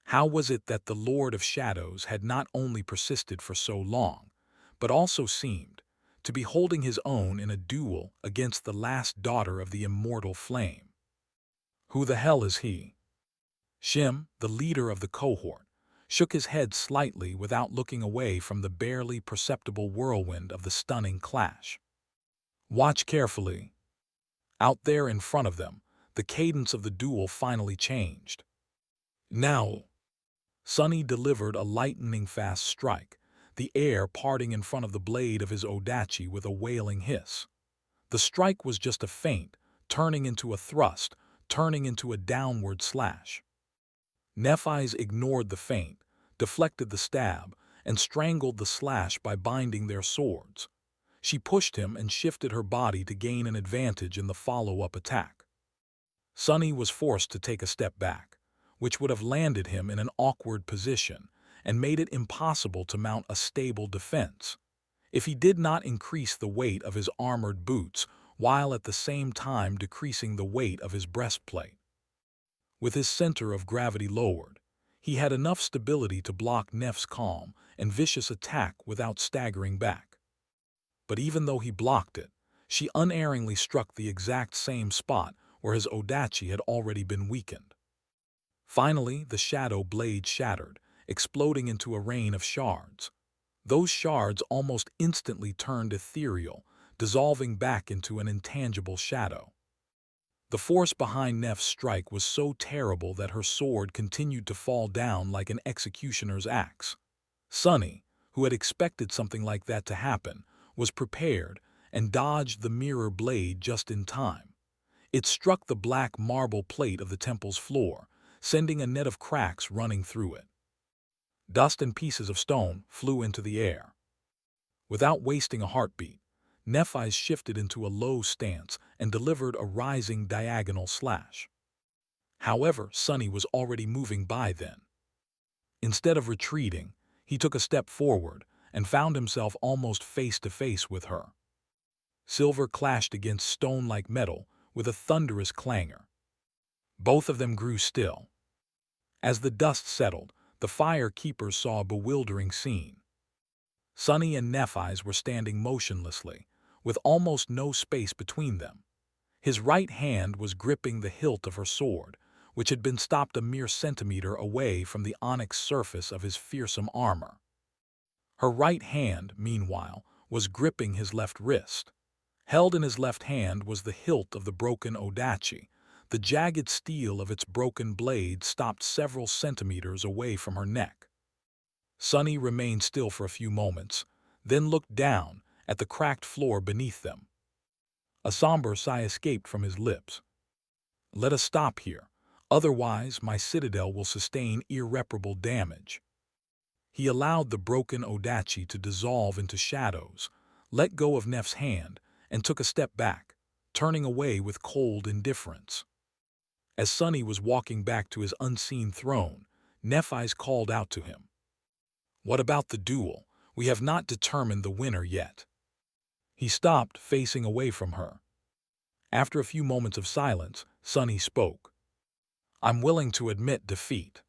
How was it that the Lord of Shadows had not only persisted for so long, but also seemed to be holding his own in a duel against the last daughter of the immortal flame? Who the hell is he? Shim, the leader of the cohort, shook his head slightly without looking away from the barely perceptible whirlwind of the stunning clash. Watch carefully. Out there in front of them, the cadence of the duel finally changed. Now, Sunny delivered a lightning-fast strike, the air parting in front of the blade of his odachi with a wailing hiss. The strike was just a feint, turning into a thrust, turning into a downward slash. Nephi's ignored the feint, deflected the stab, and strangled the slash by binding their swords. She pushed him and shifted her body to gain an advantage in the follow-up attack. Sunny was forced to take a step back, which would have landed him in an awkward position and made it impossible to mount a stable defense, if he did not increase the weight of his armored boots while at the same time decreasing the weight of his breastplate. With his center of gravity lowered, he had enough stability to block Neff's calm and vicious attack without staggering back. But even though he blocked it, she unerringly struck the exact same spot where his odachi had already been weakened. Finally, the shadow blade shattered, exploding into a rain of shards. Those shards almost instantly turned ethereal, dissolving back into an intangible shadow. The force behind Neff's strike was so terrible that her sword continued to fall down like an executioner's axe. Sunny, who had expected something like that to happen, was prepared and dodged the mirror blade just in time. It struck the black marble plate of the temple's floor, sending a net of cracks running through it. Dust and pieces of stone flew into the air. Without wasting a heartbeat, Nephi shifted into a low stance and delivered a rising diagonal slash. However, Sunny was already moving by then. Instead of retreating, he took a step forward and found himself almost face to face with her. Silver clashed against stone like metal with a thunderous clangor. Both of them grew still. As the dust settled, the fire keepers saw a bewildering scene. Sunny and Nephi's were standing motionlessly, with almost no space between them. His right hand was gripping the hilt of her sword, which had been stopped a mere centimeter away from the onyx surface of his fearsome armor. Her right hand, meanwhile, was gripping his left wrist. Held in his left hand was the hilt of the broken odachi. The jagged steel of its broken blade stopped several centimeters away from her neck. Sunny remained still for a few moments, then looked down at the cracked floor beneath them. A somber sigh escaped from his lips. "Let us stop here, otherwise my citadel will sustain irreparable damage." He allowed the broken odachi to dissolve into shadows, let go of Neff's hand, and took a step back, turning away with cold indifference. As Sunny was walking back to his unseen throne, Nephi's called out to him. "What about the duel? We have not determined the winner yet." He stopped, facing away from her. After a few moments of silence, Sunny spoke. "I'm willing to admit defeat."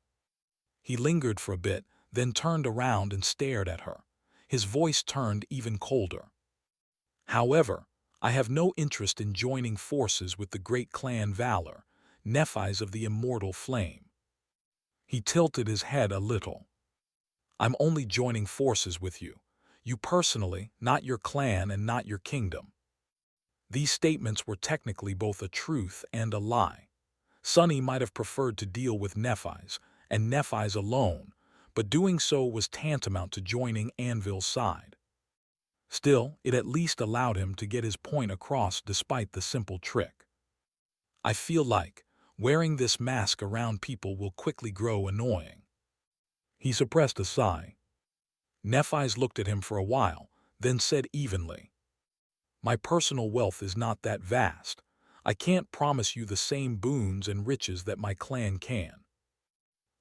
He lingered for a bit, then turned around and stared at her. His voice turned even colder. "However, I have no interest in joining forces with the great clan Valor, Nephi's of the immortal flame." He tilted his head a little. "I'm only joining forces with you. You personally, not your clan and not your kingdom." These statements were technically both a truth and a lie. Sunny might have preferred to deal with Nephi's, and Nephi's alone, but doing so was tantamount to joining Anvil's side. Still, it at least allowed him to get his point across despite the simple trick. I feel like wearing this mask around people will quickly grow annoying. He suppressed a sigh. Nephi's looked at him for a while, then said evenly, "My personal wealth is not that vast. I can't promise you the same boons and riches that my clan can."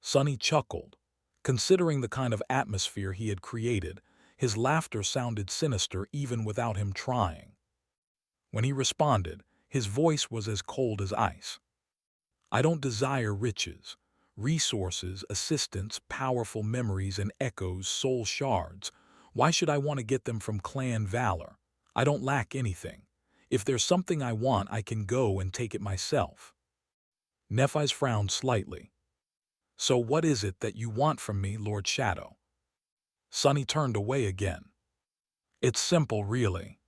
Sonny chuckled. Considering the kind of atmosphere he had created, his laughter sounded sinister even without him trying. When he responded, his voice was as cold as ice. "I don't desire riches, resources, assistance, powerful memories and echoes, soul shards. Why should I want to get them from clan valor? I don't lack anything. If there's something I want, I can go and take it myself." Nephi's frowned slightly. "So what is it that you want from me, Lord Shadow?" Sonny turned away again. "It's simple, really."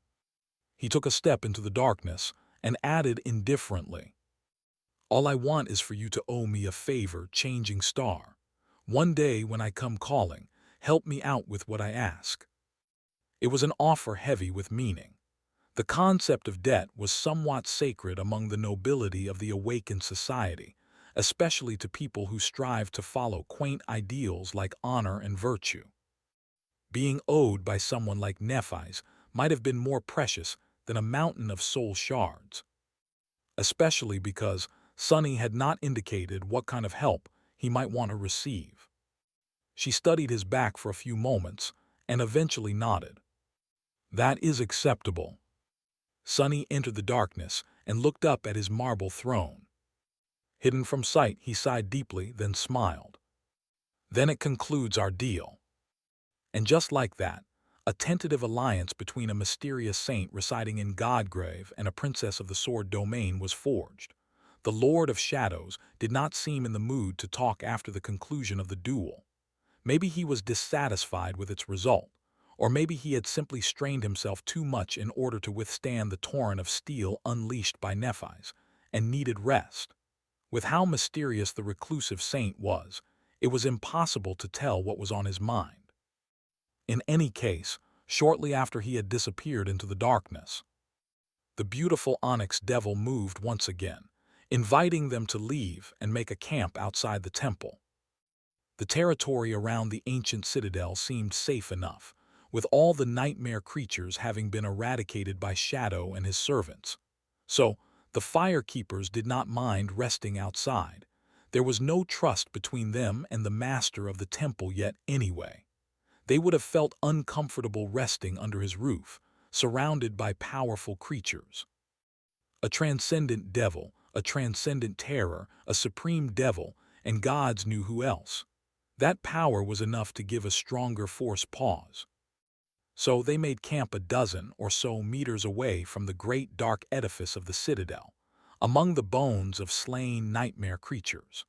He took a step into the darkness and added indifferently, "All I want is for you to owe me a favor, changing star. One day when I come calling, help me out with what I ask." It was an offer heavy with meaning. The concept of debt was somewhat sacred among the nobility of the awakened society, especially to people who strive to follow quaint ideals like honor and virtue. Being owed by someone like Nephi's might have been more precious than a mountain of soul shards, especially because Sonny had not indicated what kind of help he might want to receive. She studied his back for a few moments and eventually nodded. "That is acceptable." Sonny entered the darkness and looked up at his marble throne. Hidden from sight, he sighed deeply, then smiled. "Then it concludes our deal." And just like that, a tentative alliance between a mysterious saint residing in Godgrave and a princess of the Sword Domain was forged. The Lord of Shadows did not seem in the mood to talk after the conclusion of the duel. Maybe he was dissatisfied with its result, or maybe he had simply strained himself too much in order to withstand the torrent of steel unleashed by Nephi's, and needed rest. With how mysterious the reclusive saint was, it was impossible to tell what was on his mind. In any case, shortly after he had disappeared into the darkness, the beautiful onyx devil moved once again, inviting them to leave and make a camp outside the temple. The territory around the ancient citadel seemed safe enough, with all the nightmare creatures having been eradicated by Shadow and his servants. So, the firekeepers did not mind resting outside. There was no trust between them and the master of the temple yet anyway. They would have felt uncomfortable resting under his roof, surrounded by powerful creatures. A transcendent devil, a transcendent terror, a supreme devil, and gods knew who else. That power was enough to give a stronger force pause. So they made camp a dozen or so meters away from the great dark edifice of the citadel, among the bones of slain nightmare creatures.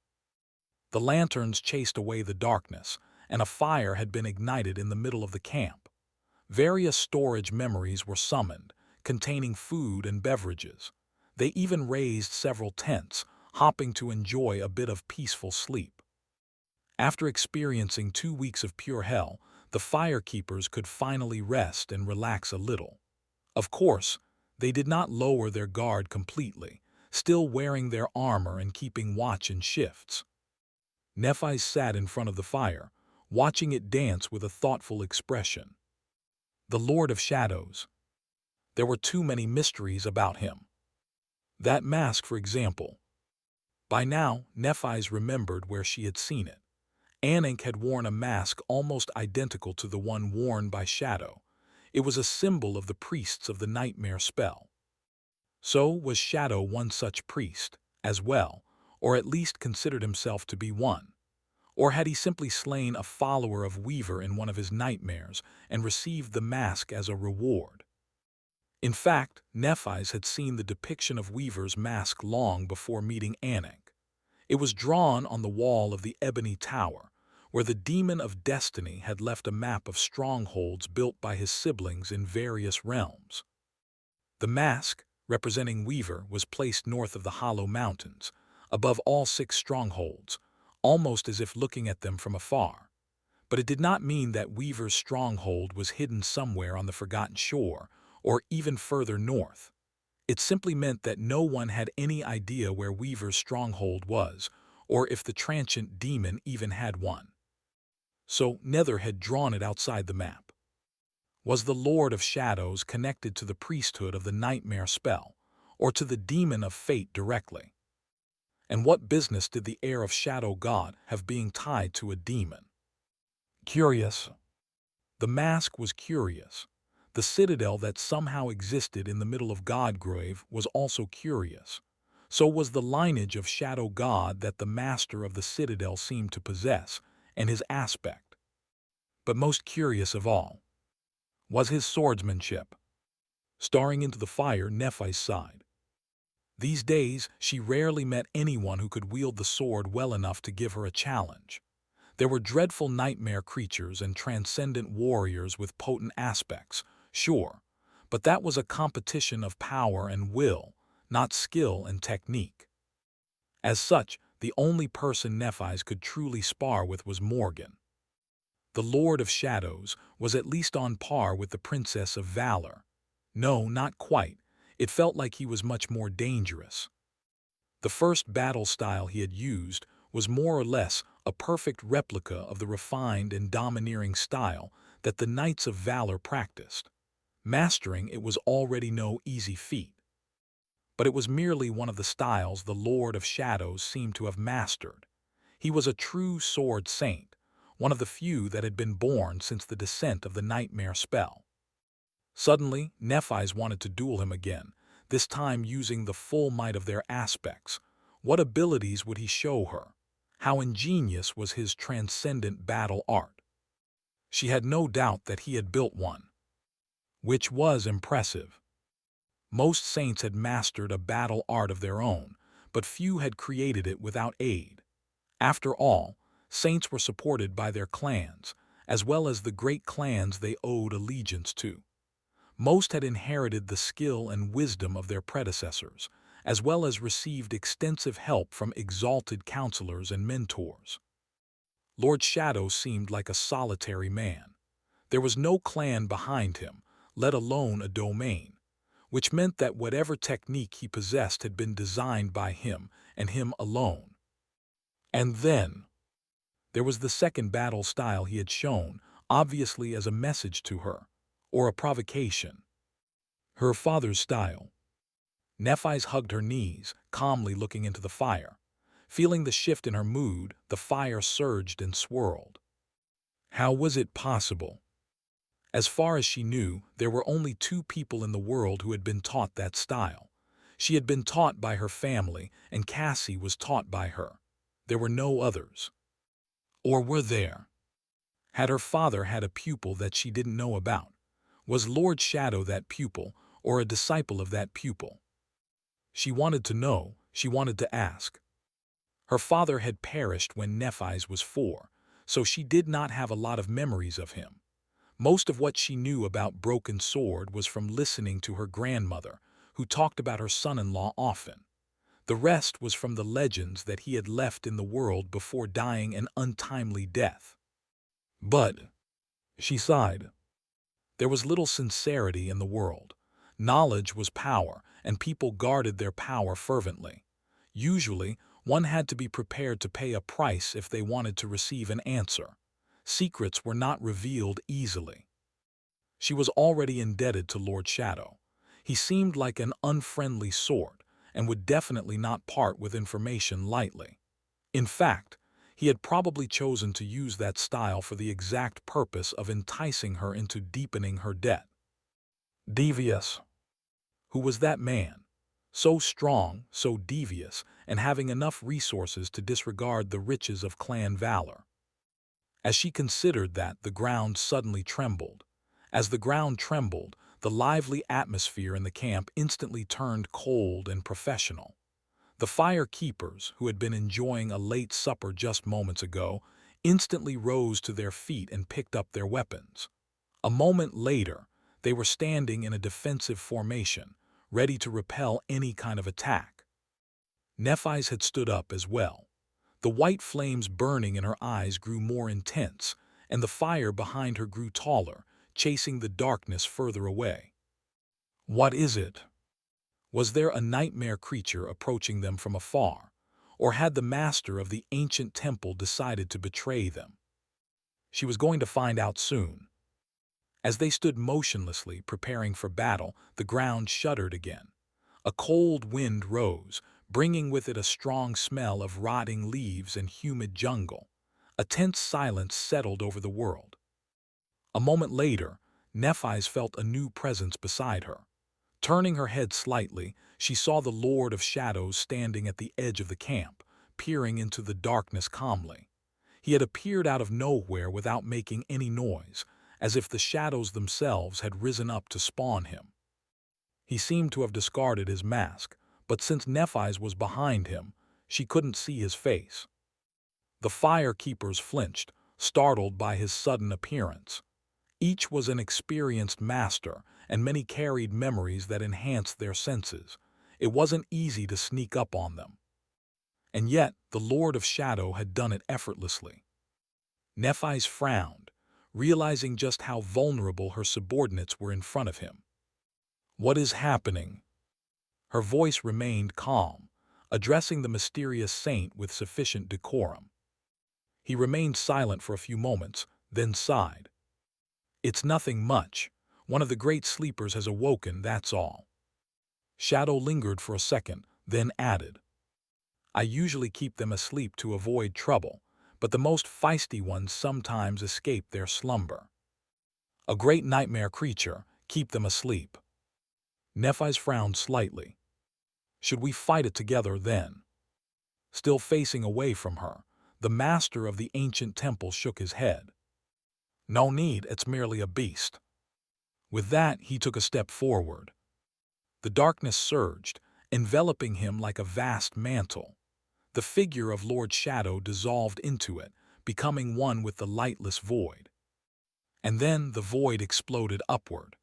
The lanterns chased away the darkness, and a fire had been ignited in the middle of the camp. Various storage memories were summoned, containing food and beverages. They even raised several tents, hopping to enjoy a bit of peaceful sleep. After experiencing 2 weeks of pure hell, the firekeepers could finally rest and relax a little. Of course, they did not lower their guard completely, still wearing their armor and keeping watch in shifts. Nephi sat in front of the fire, watching it dance with a thoughtful expression. The Lord of Shadows. There were too many mysteries about him. That mask, for example. By now, Nephi's remembered where she had seen it. Anik had worn a mask almost identical to the one worn by Shadow. It was a symbol of the priests of the nightmare spell. So was Shadow one such priest, as well, or at least considered himself to be one. Or had he simply slain a follower of Weaver in one of his nightmares and received the mask as a reward? In fact, Nephi's had seen the depiction of Weaver's mask long before meeting Anik. It was drawn on the wall of the Ebony Tower, where the Demon of Destiny had left a map of strongholds built by his siblings in various realms. The mask, representing Weaver, was placed north of the Hollow Mountains, above all 6 strongholds, almost as if looking at them from afar. But it did not mean that Weaver's stronghold was hidden somewhere on the forgotten shore, or even further north. It simply meant that no one had any idea where Weaver's stronghold was, or if the transient demon even had one. So Nether had drawn it outside the map. Was the Lord of Shadows connected to the priesthood of the nightmare spell, or to the demon of fate directly? And what business did the heir of Shadow God have being tied to a demon? Curious. The mask was curious. The citadel that somehow existed in the middle of Godgrave was also curious. So was the lineage of Shadow God that the master of the citadel seemed to possess, and his aspect. But most curious of all was his swordsmanship. Staring into the fire, Nephi sighed. These days, she rarely met anyone who could wield the sword well enough to give her a challenge. There were dreadful nightmare creatures and transcendent warriors with potent aspects, sure, but that was a competition of power and will, not skill and technique. As such, the only person Nephi's could truly spar with was Morgan. The Lord of Shadows was at least on par with the Princess of Valor. No, not quite. It felt like he was much more dangerous. The first battle style he had used was more or less a perfect replica of the refined and domineering style that the Knights of Valor practiced. Mastering it was already no easy feat. But it was merely one of the styles the Lord of Shadows seemed to have mastered. He was a true sword saint, one of the few that had been born since the descent of the nightmare spell. Suddenly, Nephi's wanted to duel him again, this time using the full might of their aspects. What abilities would he show her? How ingenious was his transcendent battle art? She had no doubt that he had built one, which was impressive. Most saints had mastered a battle art of their own, but few had created it without aid. After all, saints were supported by their clans, as well as the great clans they owed allegiance to. Most had inherited the skill and wisdom of their predecessors, as well as received extensive help from exalted counselors and mentors. Lord Shadow seemed like a solitary man. There was no clan behind him, let alone a domain, which meant that whatever technique he possessed had been designed by him and him alone. And then, there was the second battle style he had shown, obviously as a message to her, or a provocation. Her father's style. Nephi's hugged her knees, calmly looking into the fire. Feeling the shift in her mood, the fire surged and swirled. How was it possible? As far as she knew, there were only two people in the world who had been taught that style. She had been taught by her family, and Cassie was taught by her. There were no others. Or were there? Had her father had a pupil that she didn't know about? Was Lord Shadow that pupil, or a disciple of that pupil? She wanted to know, she wanted to ask. Her father had perished when Nephi's was 4, so she did not have a lot of memories of him. Most of what she knew about Broken Sword was from listening to her grandmother, who talked about her son-in-law often. The rest was from the legends that he had left in the world before dying an untimely death. But, she sighed, there was little sincerity in the world. Knowledge was power, and people guarded their power fervently. Usually, one had to be prepared to pay a price if they wanted to receive an answer. Secrets were not revealed easily. She was already indebted to Lord Shadow. He seemed like an unfriendly sort, and would definitely not part with information lightly. In fact, he had probably chosen to use that style for the exact purpose of enticing her into deepening her debt. Devious. Who was that man? So strong, so devious, and having enough resources to disregard the riches of clan valor. As she considered that, the ground suddenly trembled. As the ground trembled, the lively atmosphere in the camp instantly turned cold and professional. The fire keepers, who had been enjoying a late supper just moments ago, instantly rose to their feet and picked up their weapons. A moment later, they were standing in a defensive formation, ready to repel any kind of attack. Nephi's had stood up as well. The white flames burning in her eyes grew more intense, and the fire behind her grew taller, chasing the darkness further away. What is it? Was there a nightmare creature approaching them from afar, or had the master of the ancient temple decided to betray them? She was going to find out soon. As they stood motionlessly preparing for battle, the ground shuddered again. A cold wind rose, bringing with it a strong smell of rotting leaves and humid jungle. A tense silence settled over the world. A moment later, Nephis felt a new presence beside her. Turning her head slightly, she saw the Lord of Shadows standing at the edge of the camp, peering into the darkness calmly. He had appeared out of nowhere without making any noise, as if the shadows themselves had risen up to spawn him. He seemed to have discarded his mask, but since Nephis was behind him, she couldn't see his face. The fire keepers flinched, startled by his sudden appearance. Each was an experienced master, and many carried memories that enhanced their senses. It wasn't easy to sneak up on them. And yet, the Lord of Shadow had done it effortlessly. Nephis frowned, realizing just how vulnerable her subordinates were in front of him. "What is happening?" Her voice remained calm, addressing the mysterious saint with sufficient decorum. He remained silent for a few moments, then sighed. "It's nothing much. One of the great sleepers has awoken, that's all." Shadow lingered for a second, then added, "I usually keep them asleep to avoid trouble, but the most feisty ones sometimes escape their slumber. A great nightmare creature, keep them asleep." Nephis frowned slightly. "Should we fight it together then?" Still facing away from her, the master of the ancient temple shook his head. "No need, it's merely a beast." With that, he took a step forward. The darkness surged, enveloping him like a vast mantle. The figure of Lord Shadow dissolved into it, becoming one with the lightless void. And then the void exploded upward.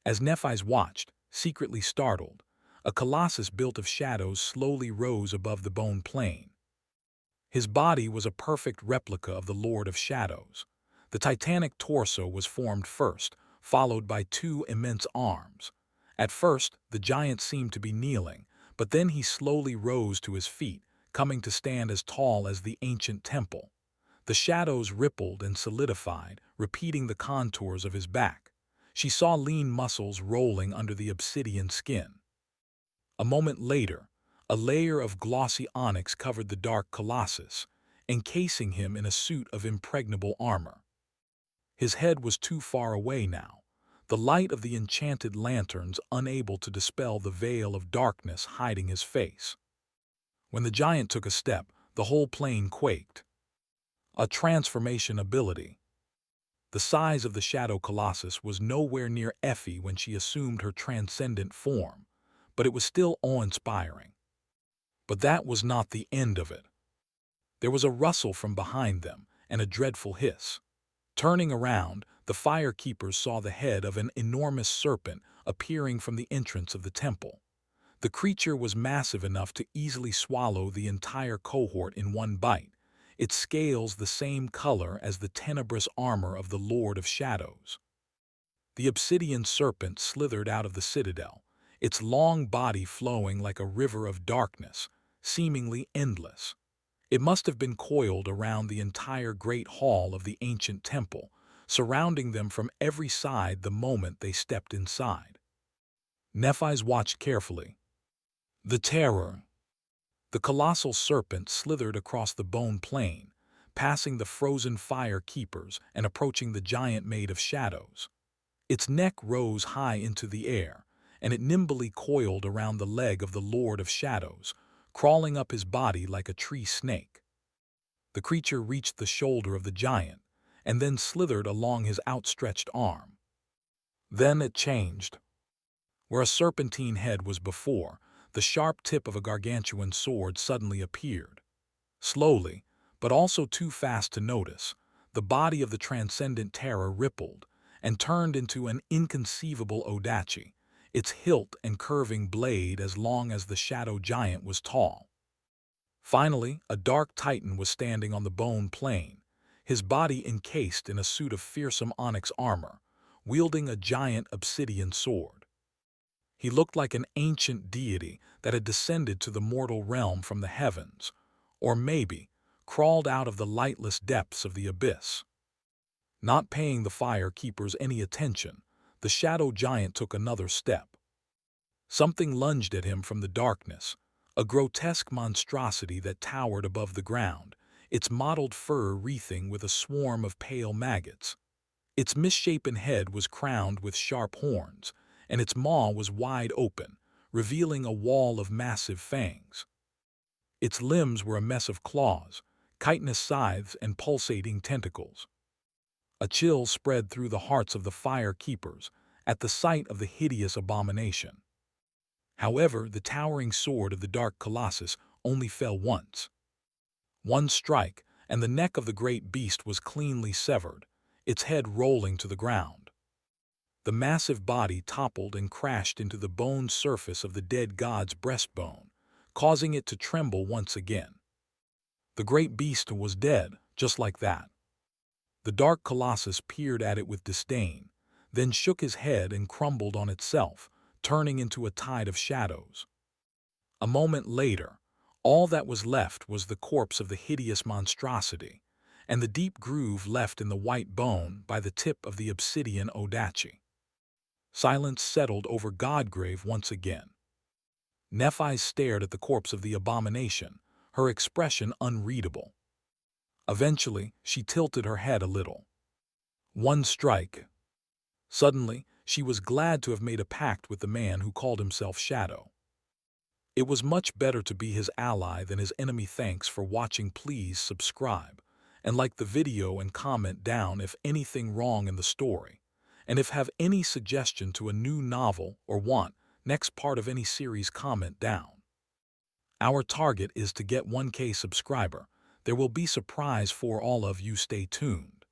As Nephis watched, secretly startled, a colossus built of shadows slowly rose above the bone plain. His body was a perfect replica of the Lord of Shadows. The titanic torso was formed first, followed by two immense arms. At first, the giant seemed to be kneeling, but then he slowly rose to his feet, coming to stand as tall as the ancient temple. The shadows rippled and solidified, repeating the contours of his back. She saw lean muscles rolling under the obsidian skin. A moment later, a layer of glossy onyx covered the dark colossus, encasing him in a suit of impregnable armor. His head was too far away now, the light of the enchanted lanterns unable to dispel the veil of darkness hiding his face. When the giant took a step, the whole plane quaked. A transformation ability. The size of the shadow colossus was nowhere near Effie when she assumed her transcendent form, but it was still awe-inspiring. But that was not the end of it. There was a rustle from behind them and a dreadful hiss. Turning around, the fire keepers saw the head of an enormous serpent appearing from the entrance of the temple. The creature was massive enough to easily swallow the entire cohort in one bite, its scales the same color as the tenebrous armor of the Lord of Shadows. The obsidian serpent slithered out of the citadel, its long body flowing like a river of darkness, seemingly endless. It must have been coiled around the entire great hall of the ancient temple, surrounding them from every side the moment they stepped inside. Nephis watched carefully. The terror. The colossal serpent slithered across the bone plain, passing the frozen fire keepers and approaching the giant made of shadows. Its neck rose high into the air, and it nimbly coiled around the leg of the Lord of Shadows, crawling up his body like a tree snake. The creature reached the shoulder of the giant, and then slithered along his outstretched arm. Then it changed. Where a serpentine head was before, the sharp tip of a gargantuan sword suddenly appeared. Slowly, but also too fast to notice, the body of the transcendent terror rippled and turned into an inconceivable odachi, its hilt and curving blade as long as the shadow giant was tall. Finally, a dark titan was standing on the bone plain, his body encased in a suit of fearsome onyx armor, wielding a giant obsidian sword. He looked like an ancient deity that had descended to the mortal realm from the heavens, or maybe crawled out of the lightless depths of the abyss. Not paying the fire keepers any attention, the shadow giant took another step. Something lunged at him from the darkness, a grotesque monstrosity that towered above the ground, its mottled fur wreathing with a swarm of pale maggots. Its misshapen head was crowned with sharp horns, and its maw was wide open, revealing a wall of massive fangs. Its limbs were a mess of claws, chitinous scythes, and pulsating tentacles. A chill spread through the hearts of the fire keepers at the sight of the hideous abomination. However, the towering sword of the dark colossus only fell once. One strike, and the neck of the great beast was cleanly severed, its head rolling to the ground. The massive body toppled and crashed into the bone surface of the dead god's breastbone, causing it to tremble once again. The great beast was dead, just like that. The dark colossus peered at it with disdain, then shook his head and crumbled on itself, turning into a tide of shadows. A moment later, all that was left was the corpse of the hideous monstrosity, and the deep groove left in the white bone by the tip of the obsidian odachi. Silence settled over Godgrave once again. Nephi stared at the corpse of the abomination, her expression unreadable. Eventually, she tilted her head a little. One strike. Suddenly, she was glad to have made a pact with the man who called himself Shadow. It was much better to be his ally than his enemy. Thanks for watching. Please subscribe and like the video and comment down if anything wrong in the story. And if have any suggestion to a new novel or want next part of any series, comment down. Our target is to get 1K subscriber. There will be surprise for all of you. Stay tuned.